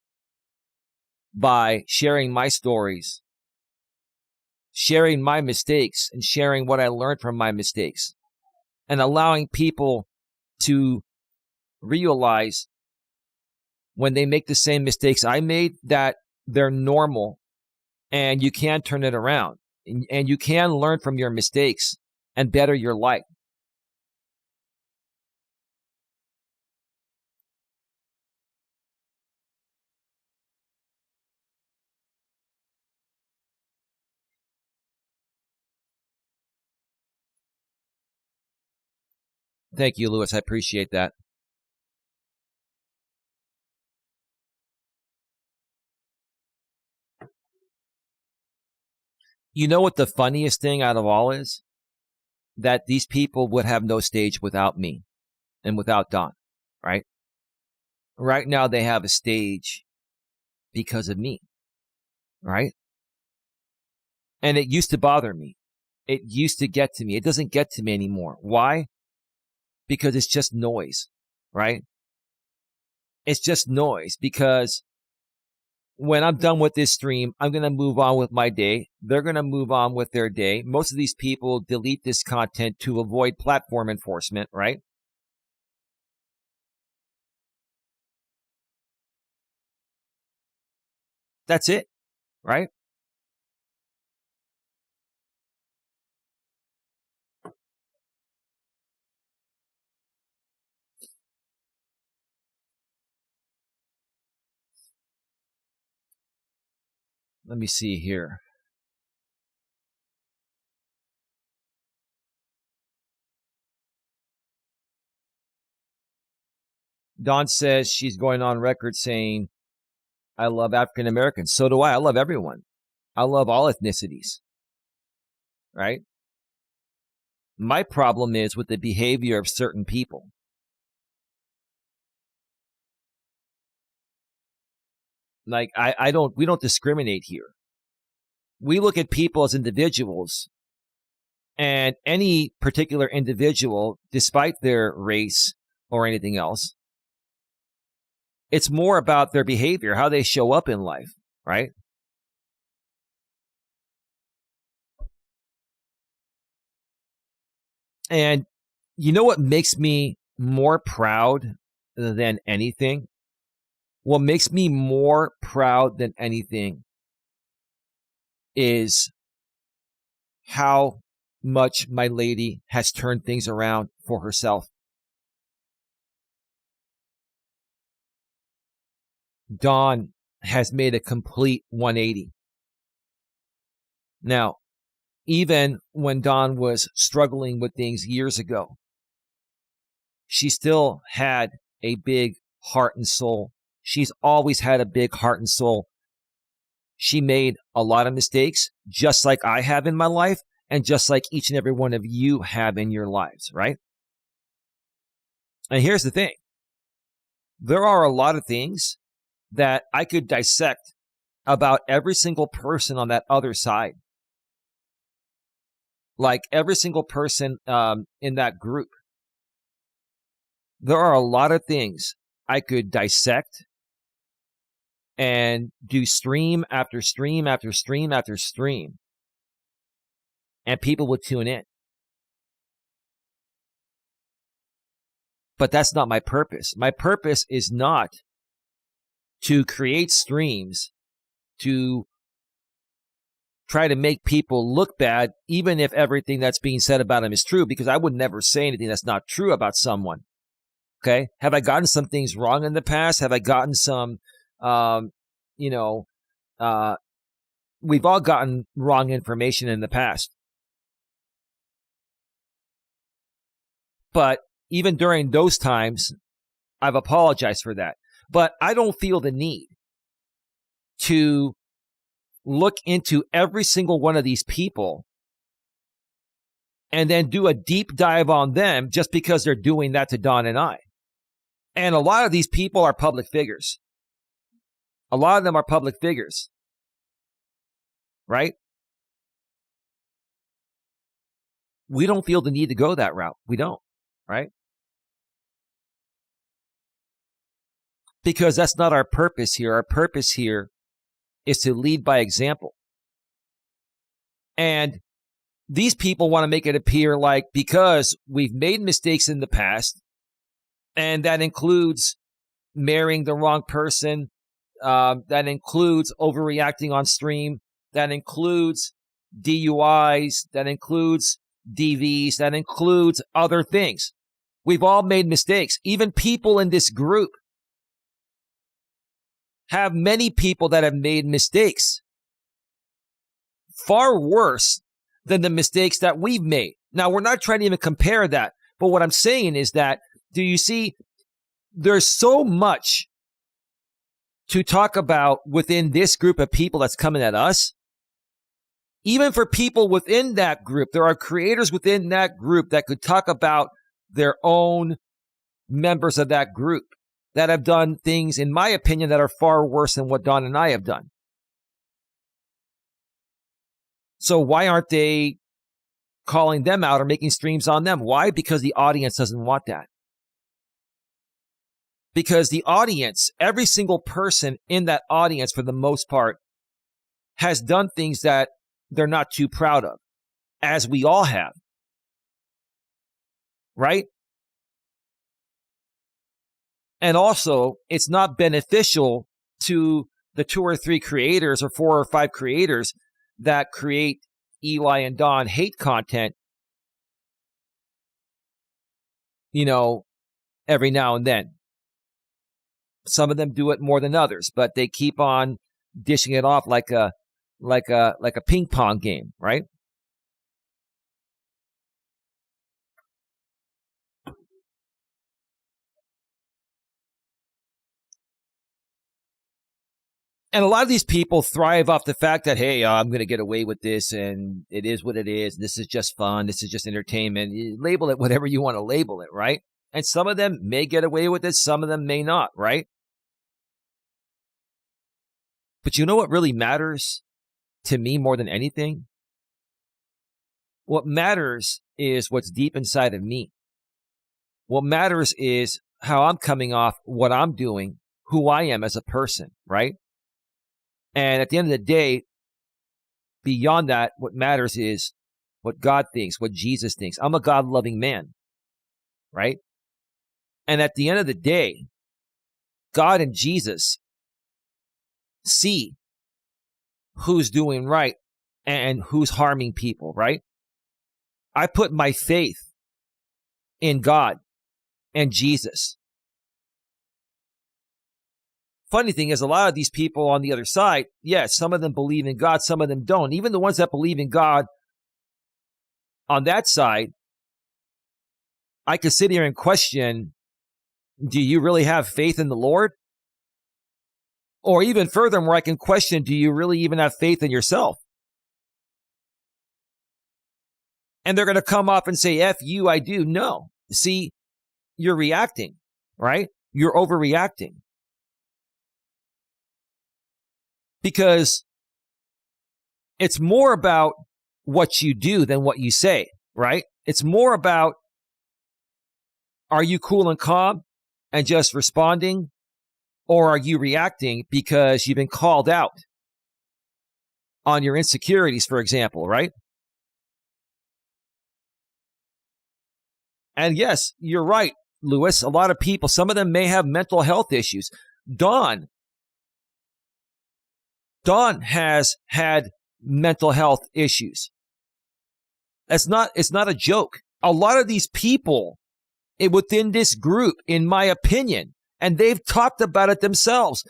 by sharing my stories, sharing my mistakes, and sharing what I learned from my mistakes, and allowing people to realize when they make the same mistakes I made that they're normal and you can turn it around and you can learn from your mistakes and better your life. Thank you, Lewis. I appreciate that. You know what the funniest thing out of all is? That these people would have no stage without me and without Don, right? Right now they have a stage because of me, right? And it used to bother me. It used to get to me. It doesn't get to me anymore. Why? Because it's just noise, right? It's just noise because when I'm done with this stream, I'm going to move on with my day. They're going to move on with their day. Most of these people delete this content to avoid platform enforcement, right? That's it, right? Let me see here. Dawn says she's going on record saying, I love African Americans. So do I. I love everyone. I love all ethnicities, right? My problem is with the behavior of certain people. Like, we don't discriminate here. We look at people as individuals, and any particular individual, despite their race or anything else, it's more about their behavior, how they show up in life, right? And you know what makes me more proud than anything? What makes me more proud than anything is how much my lady has turned things around for herself. Dawn has made a complete 180. Now, even when Dawn was struggling with things years ago, she still had a big heart and soul. She's always had a big heart and soul. She made a lot of mistakes, just like I have in my life, and just like each and every one of you have in your lives, right? And here's the thing. There are a lot of things that I could dissect about every single person on that other side. Like every single person in that group. There are a lot of things I could dissect and do stream after stream after stream after stream. And people would tune in. But that's not my purpose. My purpose is not to create streams to try to make people look bad, even if everything that's being said about them is true, because I would never say anything that's not true about someone. Okay? Have I gotten some things wrong in the past? Have I gotten some, we've all gotten wrong information in the past. But even during those times, I've apologized for that. But I don't feel the need to look into every single one of these people and then do a deep dive on them just because they're doing that to Don and I. And a lot of these people are public figures. A lot of them are public figures. Right? We don't feel the need to go that route. We don't. Right? Because that's not our purpose here. Our purpose here is to lead by example. And these people want to make it appear like because we've made mistakes in the past, and that includes marrying the wrong person, that includes overreacting on stream, that includes DUIs, that includes DVs, that includes other things. We've all made mistakes. Even people in this group have many people that have made mistakes. Far worse than the mistakes that we've made. Now, we're not trying to even compare that. But what I'm saying is that, do you see, there's so much to talk about within this group of people that's coming at us. Even for people within that group, there are creators within that group that could talk about their own members of that group that have done things, in my opinion, that are far worse than what Don and I have done. So why aren't they calling them out or making streams on them? Why? Because the audience doesn't want that. Because the audience, every single person in that audience, for the most part, has done things that they're not too proud of, as we all have. Right? And also, it's not beneficial to the 2 or 3 creators or 4 or 5 creators that create Eli and Don hate content, every now and then. Some of them do it more than others, but they keep on dishing it off like a ping pong game, right? And a lot of these people thrive off the fact that, hey, I'm going to get away with this, and it is what it is. This is just fun. This is just entertainment. You label it whatever you want to label it, right? And some of them may get away with it. Some of them may not, right? But you know what really matters to me more than anything? What matters is what's deep inside of me. What matters is how I'm coming off, what I'm doing, who I am as a person, right? And at the end of the day, beyond that, what matters is what God thinks, what Jesus thinks. I'm a God-loving man, right? And at the end of the day, God and Jesus see who's doing right and who's harming people, right? I put my faith in God and Jesus. Funny thing is, a lot of these people on the other side, yes, some of them believe in God, some of them don't. Even the ones that believe in God on that side, I could sit here and question, do you really have faith in the Lord? Or even furthermore, I can question, do you really even have faith in yourself? And they're going to come up and say, F you, I do. No. See, you're reacting, right? You're overreacting. Because it's more about what you do than what you say, right? It's more about, are you cool and calm and just responding? Or are you reacting because you've been called out on your insecurities, for example, right? And yes, you're right, Lewis. A lot of people, some of them may have mental health issues. Dawn has had mental health issues. It's not a joke. A lot of these people within this group, in my opinion, and they've talked about it themselves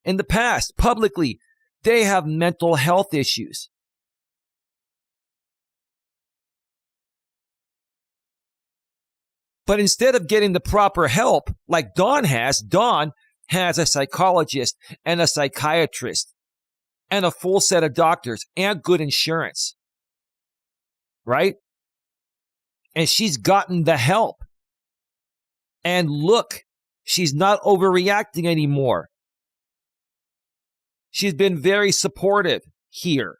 in the past, publicly, they have mental health issues. But instead of getting the proper help, like Dawn has a psychologist and a psychiatrist and a full set of doctors and good insurance, right? And she's gotten the help. And look, she's not overreacting anymore. She's been very supportive here.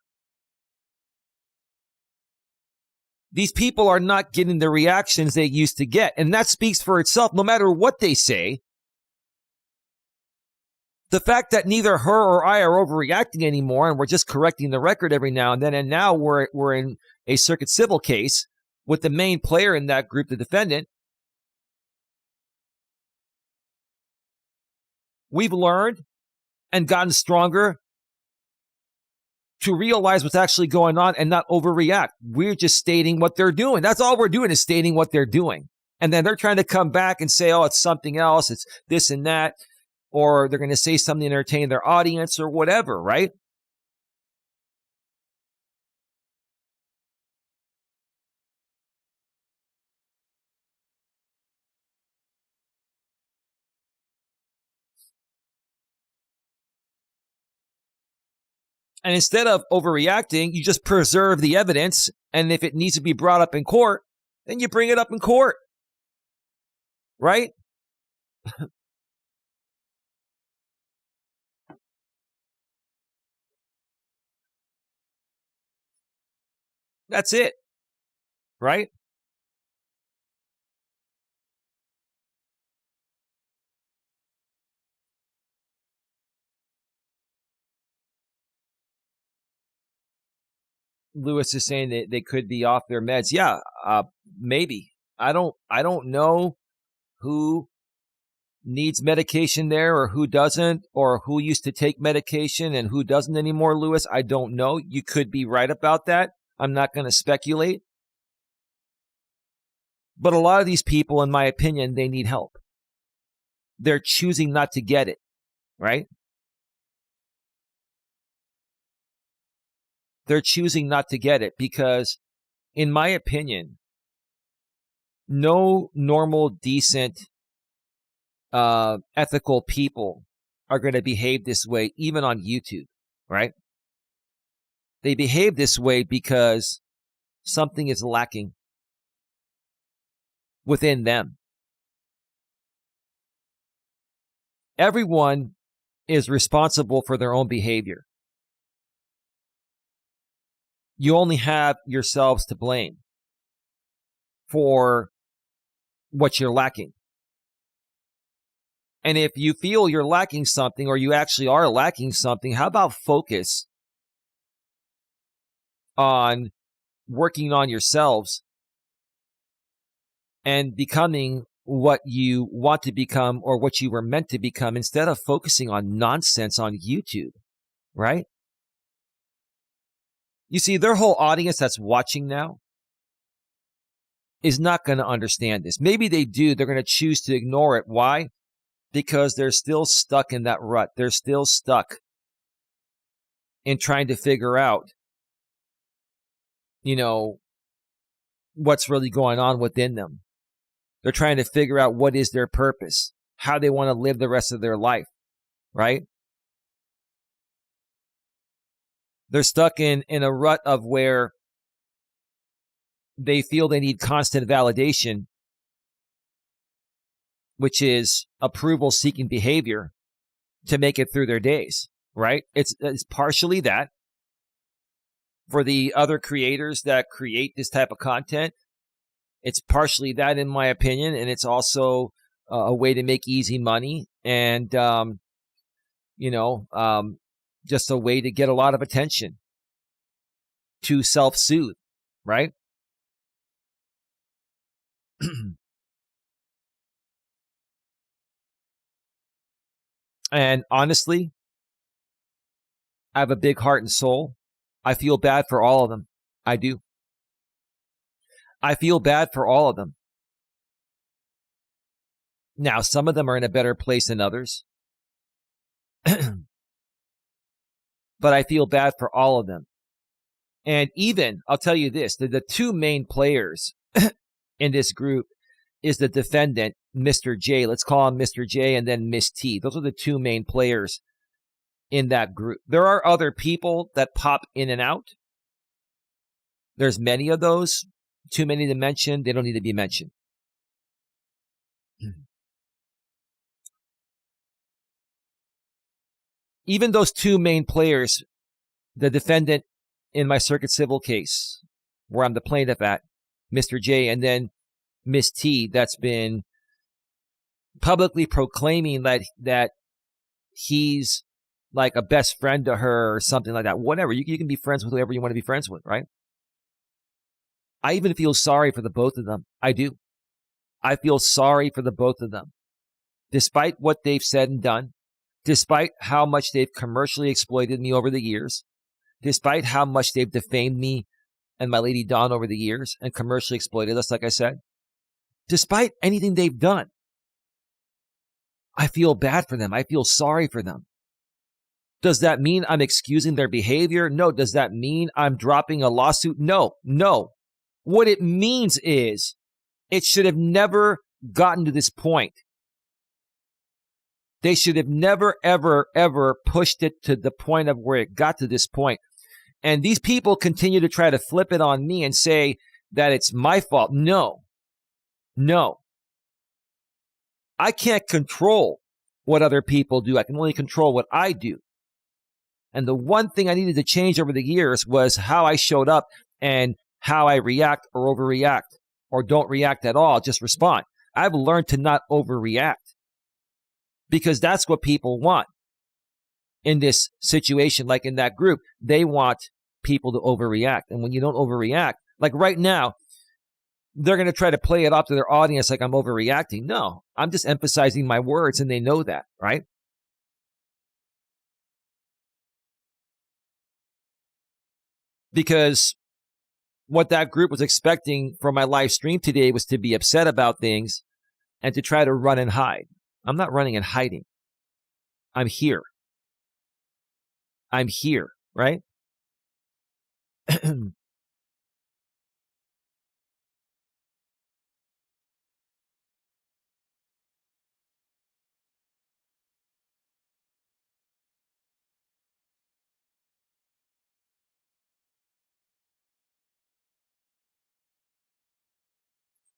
These people are not getting the reactions they used to get. And that speaks for itself, no matter what they say. The fact that neither her or I are overreacting anymore, and we're just correcting the record every now and then, and now we're in a circuit civil case with the main player in that group, the defendant. We've learned and gotten stronger to realize what's actually going on and not overreact. We're just stating what they're doing. That's all we're doing, is stating what they're doing. And then they're trying to come back and say, oh, it's something else. It's this and that. Or they're going to say something to entertain their audience or whatever, right? And instead of overreacting, you just preserve the evidence. And if it needs to be brought up in court, then you bring it up in court. Right? That's it. Right? Lewis is saying that they could be off their meds. Yeah, maybe. I don't know who needs medication there or who doesn't, or who used to take medication and who doesn't anymore, Lewis. I don't know. You could be right about that. I'm not going to speculate. But a lot of these people, in my opinion, they need help. They're choosing not to get it, right? They're choosing not to get it because, in my opinion, no normal, decent, ethical people are going to behave this way, even on YouTube, right? They behave this way because something is lacking within them. Everyone is responsible for their own behavior. You only have yourselves to blame for what you're lacking. And if you feel you're lacking something, or you actually are lacking something, how about focus on working on yourselves and becoming what you want to become or what you were meant to become, instead of focusing on nonsense on YouTube, right? You see, their whole audience that's watching now is not going to understand this. Maybe they do. They're going to choose to ignore it. Why? Because they're still stuck in that rut. They're still stuck in trying to figure out, what's really going on within them. They're trying to figure out what is their purpose, how they want to live the rest of their life, right? They're stuck in a rut of where they feel they need constant validation, which is approval-seeking behavior to make it through their days, right? It's partially that. For the other creators that create this type of content, it's partially that, in my opinion, and it's also a way to make easy money and, just a way to get a lot of attention, to self-soothe, right? And honestly, I have a big heart and soul. I feel bad for all of them. I do. I feel bad for all of them. Now, some of them are in a better place than others. But I feel bad for all of them. And even, I'll tell you this, the two main players in this group is the defendant, Mr. J. Let's call him Mr. J and then Miss T. Those are the two main players in that group. There are other people that pop in and out. There's many of those. Too many to mention. They don't need to be mentioned. Even those two main players, the defendant in my circuit civil case, where I'm the plaintiff at, Mr. J, and then Miss T, that's been publicly proclaiming that he's like a best friend to her or something like that. Whatever. You can be friends with whoever you want to be friends with, right? I even feel sorry for the both of them. I do. I feel sorry for the both of them. Despite what they've said and done, despite how much they've commercially exploited me over the years, despite how much they've defamed me and my lady Dawn over the years and commercially exploited us, like I said, despite anything they've done, I feel bad for them. I feel sorry for them. Does that mean I'm excusing their behavior? No. Does that mean I'm dropping a lawsuit? No. What it means is it should have never gotten to this point. They should have never, ever, ever pushed it to the point of where it got to this point. And these people continue to try to flip it on me and say that it's my fault. No. I can't control what other people do. I can only control what I do. And the one thing I needed to change over the years was how I showed up and how I react or overreact or don't react at all, just respond. I've learned to not overreact because that's what people want in this situation, like in that group. They want people to overreact. And when you don't overreact, like right now, they're going to try to play it off to their audience like I'm overreacting. No, I'm just emphasizing my words and they know that, right? Because what that group was expecting from my live stream today was to be upset about things and to try to run and hide. I'm not running and hiding. I'm here. Right?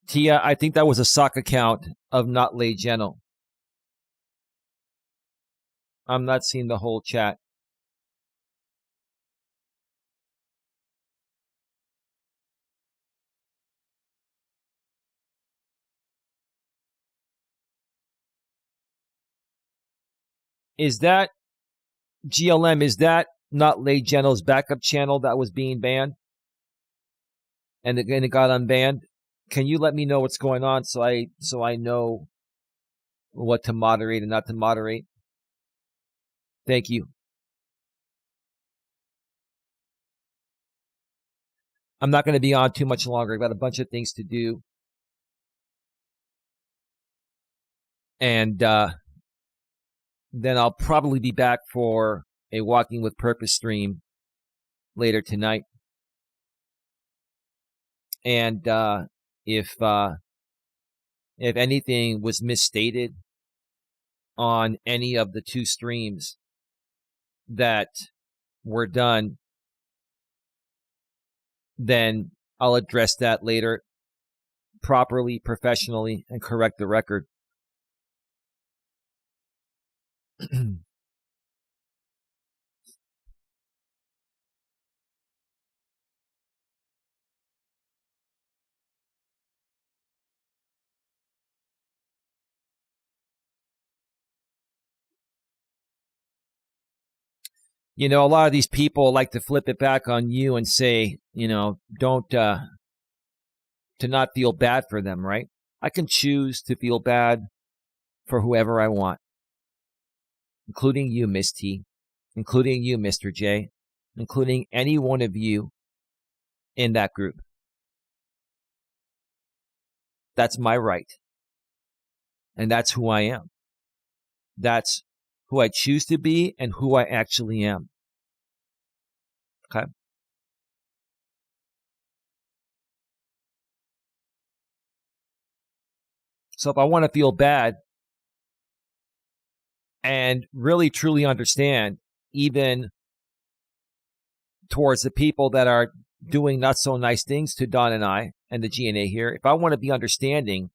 Tia, I think that was a sock account of Not Lay Geno. I'm not seeing the whole chat. Is that GLM? Is that Not Lay Geno's backup channel that was being banned? And it got unbanned? Can you let me know what's going on so I know what to moderate and not to moderate? Thank you. I'm not going to be on too much longer. I've got a bunch of things to do. And then I'll probably be back for a Walking with Purpose stream later tonight. And if anything was misstated on any of the two streams that were done, then I'll address that later properly, professionally, and correct the record. A lot of these people like to flip it back on you and say, don't, to not feel bad for them, right? I can choose to feel bad for whoever I want, including you, Miss T, including you, Mr. J, including any one of you in that group. That's my right. And that's who I am. That's who I choose to be and who I actually am. Okay? So if I want to feel bad and really truly understand, even towards the people that are doing not so nice things to Don and I and the GNA here, if I want to be understanding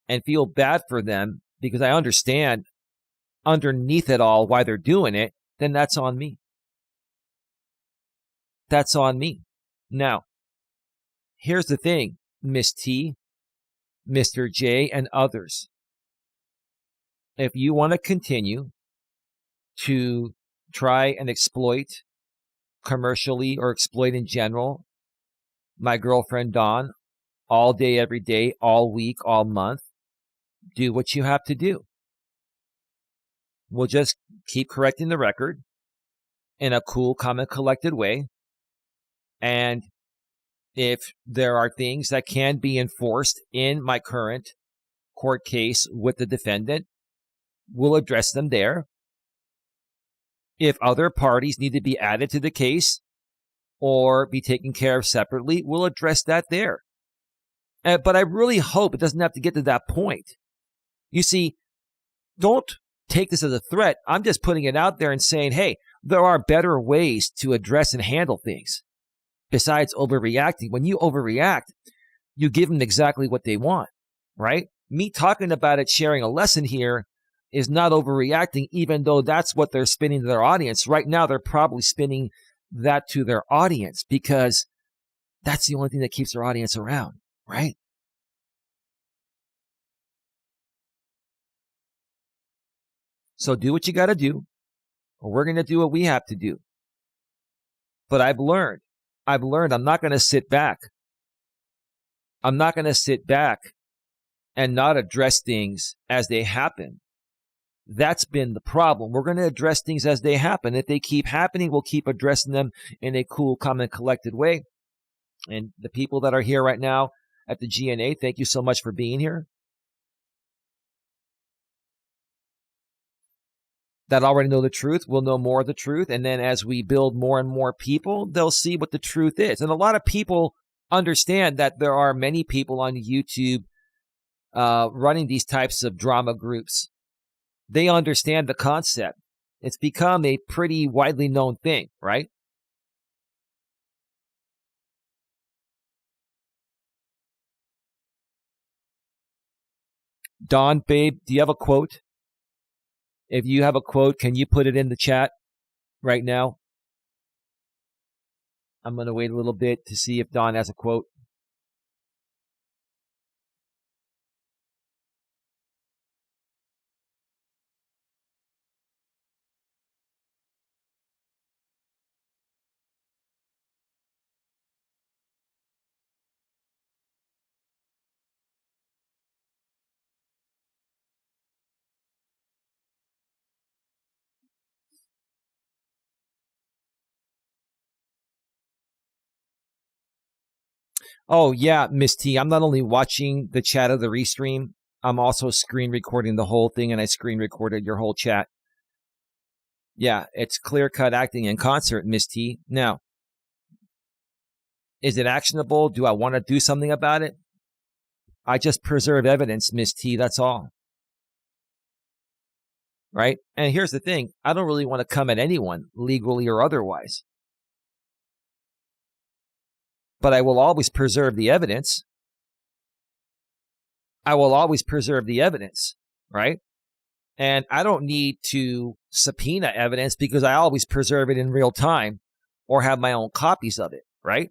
and feel bad for them because I understand underneath it all why they're doing it, then that's on me. That's on me. Now, here's the thing, Miss T, Mr. J, and others. If you want to continue to try and exploit commercially or exploit in general my girlfriend Dawn all day, every day, all week, all month, do what you have to do. We'll just keep correcting the record in a cool, calm, and collected way. And if there are things that can be enforced in my current court case with the defendant, we'll address them there. If other parties need to be added to the case or be taken care of separately, we'll address that there. But I really hope it doesn't have to get to that point. You see, don't take this as a threat. I'm just putting it out there and saying, hey, there are better ways to address and handle things besides overreacting. When you overreact, you give them exactly what they want, right? Me talking about it, sharing a lesson here is not overreacting, even though that's what they're spinning to their audience. Right now, they're probably spinning that to their audience because that's the only thing that keeps their audience around, right? So do what you got to do, or we're going to do what we have to do. But I've learned I'm not going to sit back. I'm not going to sit back and not address things as they happen. That's been the problem. We're going to address things as they happen. If they keep happening, we'll keep addressing them in a cool, calm, and collected way. And the people that are here right now at the GNA, thank you so much for being here. That already know the truth will know more of the truth. And then as we build more and more people, they'll see what the truth is. And a lot of people understand that there are many people on YouTube running these types of drama groups. They understand the concept. It's become a pretty widely known thing, right? Don, babe, do you have a quote? If you have a quote, can you put it in the chat right now? I'm going to wait a little bit to see if Don has a quote. Oh, yeah, Miss T, I'm not only watching the chat of the restream, I'm also screen recording the whole thing, and I screen recorded your whole chat. Yeah, it's clear-cut acting in concert, Miss T. Now, is it actionable? Do I want to do something about it? I just preserve evidence, Miss T, that's all. Right? And here's the thing. I don't really want to come at anyone, legally or otherwise. but I will always preserve the evidence. I will always preserve the evidence, right? And I don't need to subpoena evidence because I always preserve it in real time or have my own copies of it, right?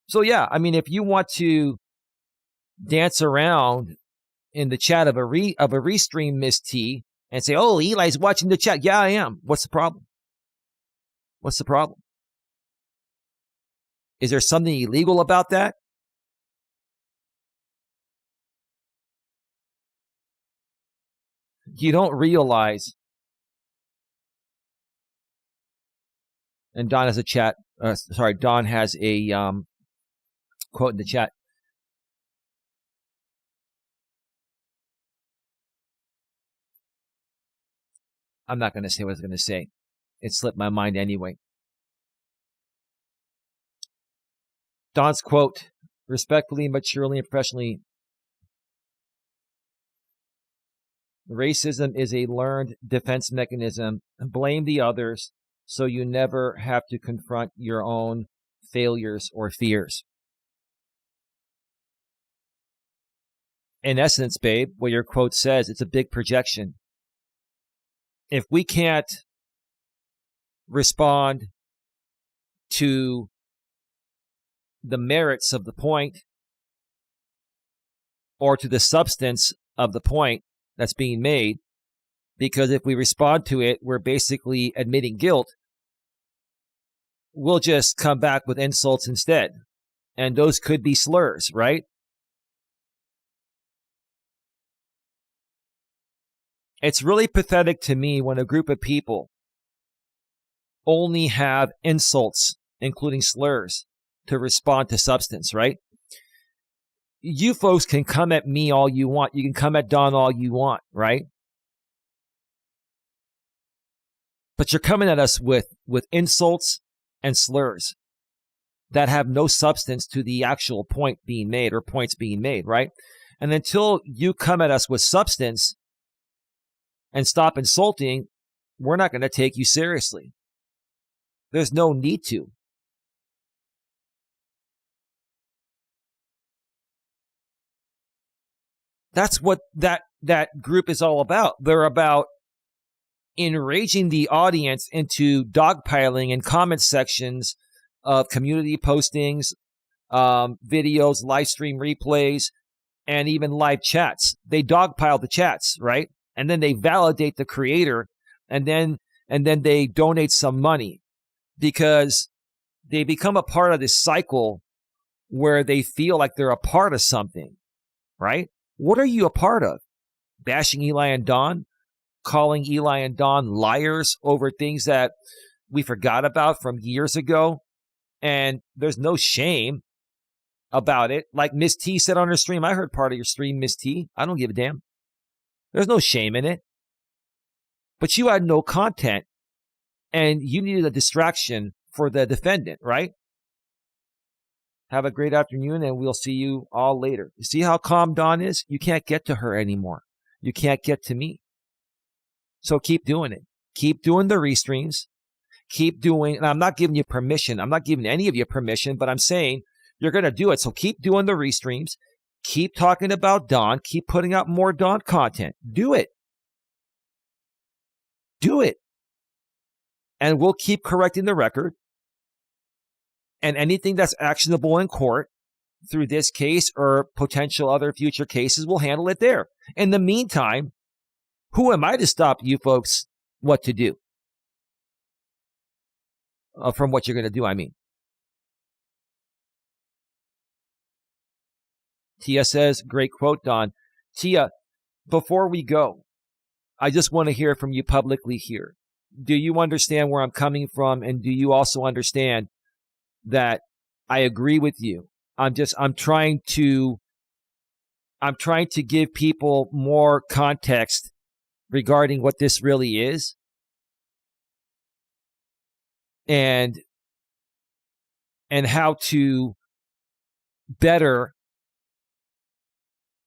So yeah, I mean, if you want to dance around in the chat of a restream, Miss T, and say, "Oh, Eli's watching the chat." Yeah, I am. What's the problem? What's the problem? Is there something illegal about that? You don't realize. And Don has a chat. Don has a quote in the chat. I'm not going to say what I was going to say. It slipped my mind anyway. Don's quote, respectfully, maturely, and professionally, racism is a learned defense mechanism. Blame the others so you never have to confront your own failures or fears. In essence, babe, what your quote says, it's a big projection. If we can't respond to the merits of the point or to the substance of the point that's being made, because if we respond to it, we're basically admitting guilt, we'll just come back with insults instead. And those could be slurs, right? It's really pathetic to me when a group of people only have insults, including slurs, to respond to substance, right? You folks can come at me all you want. You can come at Don all you want, right? But you're coming at us with insults and slurs that have no substance to the actual point being made or points being made, right? And until you come at us with substance and stop insulting, we're not going to take you seriously. There's no need to. That's what that group is all about. They're about enraging the audience into dogpiling in comment sections of community postings, videos, live stream replays, and even live chats. They dogpile the chats, right? And then they validate the creator, and then they donate some money because they become a part of this cycle where they feel like they're a part of something, right? What are you a part of? Bashing Eli and Don? Calling Eli and Don liars over things that we forgot about from years ago? And there's no shame about it. Like Miss T said on her stream, I heard part of your stream, Miss T. I don't give a damn. There's no shame in it. But you had no content, and you needed a distraction for the defendant, right? Have a great afternoon, and we'll see you all later. You see how calm Dawn is? You can't get to her anymore. You can't get to me. So keep doing it. Keep doing the restreams. Keep doing, and I'm not giving you permission. I'm not giving any of you permission, but I'm saying you're going to do it. So keep doing the restreams. Keep talking about Dawn. Keep putting out more Dawn content. Do it. Do it. And we'll keep correcting the record. And anything that's actionable in court through this case or potential other future cases, we'll handle it there. In the meantime, who am I to stop you folks what to do? From what you're going to do, I mean. Tia says, great quote, Don. Tia, before we go, I just want to hear from you publicly here. Do you understand where I'm coming from? And do you also understand that I agree with you? I'm trying to give people more context regarding what this really is. And how to better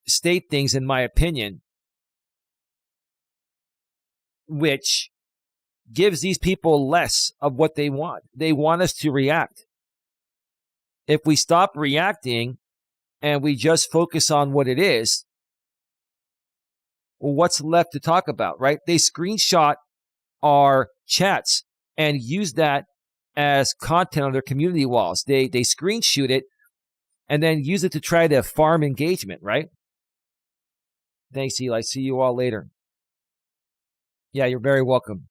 state things, in my opinion, which gives these people less of what they want. They want us to react. if we stop reacting and we just focus on what it is, well, what's left to talk about, right? They screenshot our chats and use that as content on their community walls. They screenshot it and then use it to try to farm engagement, right? Thanks, Eli. See you all later. Yeah, you're very welcome.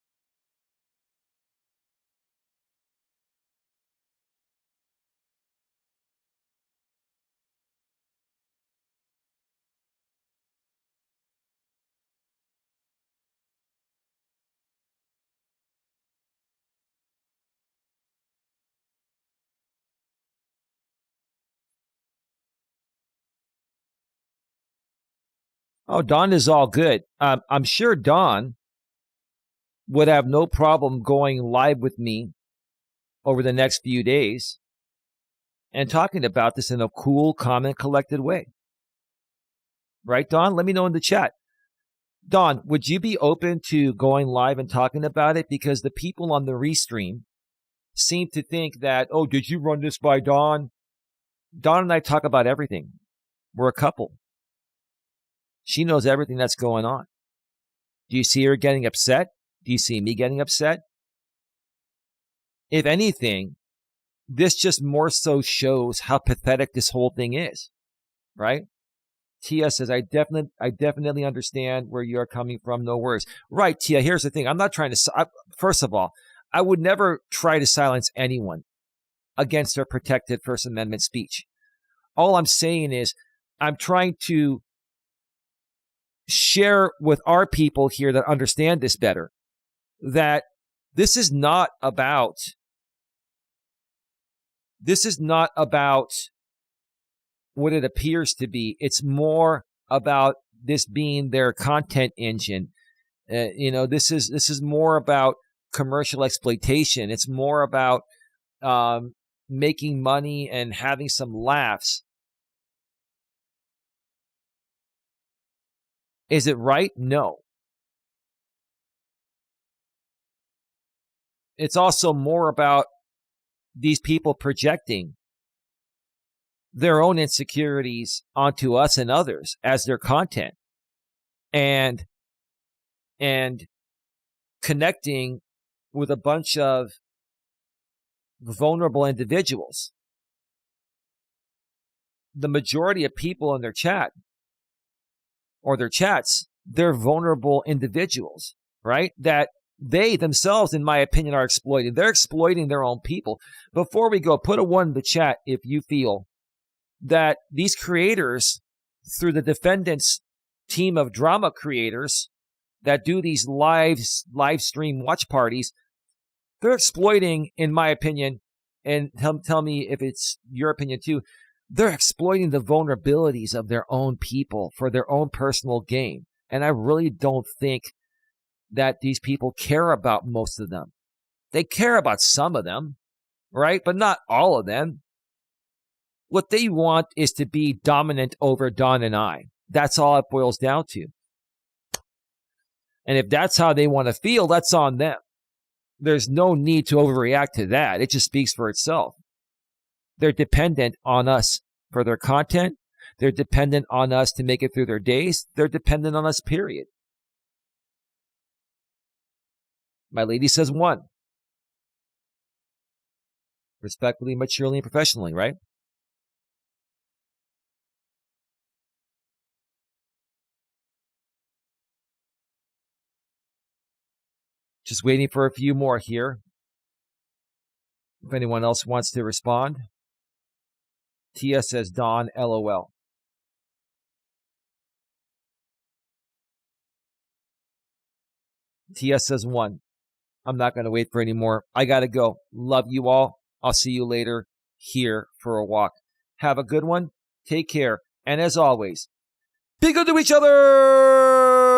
Oh, Dawn is all good. I'm sure Dawn would have no problem going live with me over the next few days and talking about this in a cool, calm, and collected way. Right, Dawn? Let me know in the chat. Dawn, would you be open to going live and talking about it? Because the people on the restream seem to think that, oh, did you run this by Dawn? Dawn and I talk about everything. We're a couple. She knows everything that's going on. Do you see her getting upset? Do you see me getting upset? If anything, this just more so shows how pathetic this whole thing is, right? Tia says, I definitely understand where you're coming from. No worries. Right, Tia, here's the thing. I'm not trying to, first of all, I would never try to silence anyone against their protected First Amendment speech. All I'm saying is I'm trying to share with our people here that understand this better that this is not about what it appears to be. It's more about this being their content engine. This is more about commercial exploitation. It's more about making money and having some laughs. Is it right? No. It's also more about these people projecting their own insecurities onto us and others as their content and connecting with a bunch of vulnerable individuals. The majority of people in their chat or their chats, they're vulnerable individuals, right? That they themselves, in my opinion, are exploiting. They're exploiting their own people. Before we go, put a 1 in the chat if you feel that these creators, through the defendants' team of drama creators that do these live stream watch parties, they're exploiting, in my opinion, and tell me if it's your opinion too, they're exploiting the vulnerabilities of their own people for their own personal gain. And I really don't think that these people care about most of them. They care about some of them, right? But not all of them. What they want is to be dominant over Don and I. That's all it boils down to. And if that's how they want to feel, that's on them. There's no need to overreact to that. It just speaks for itself. They're dependent on us for their content. They're dependent on us to make it through their days. They're dependent on us, period. My lady says 1. Respectfully, maturely, and professionally, right? Just waiting for a few more here. If anyone else wants to respond. Tia says, Don, LOL. Tia says 1. I'm not going to wait for any more. I got to go. Love you all. I'll see you later here for a walk. Have a good one. Take care. And as always, be good to each other.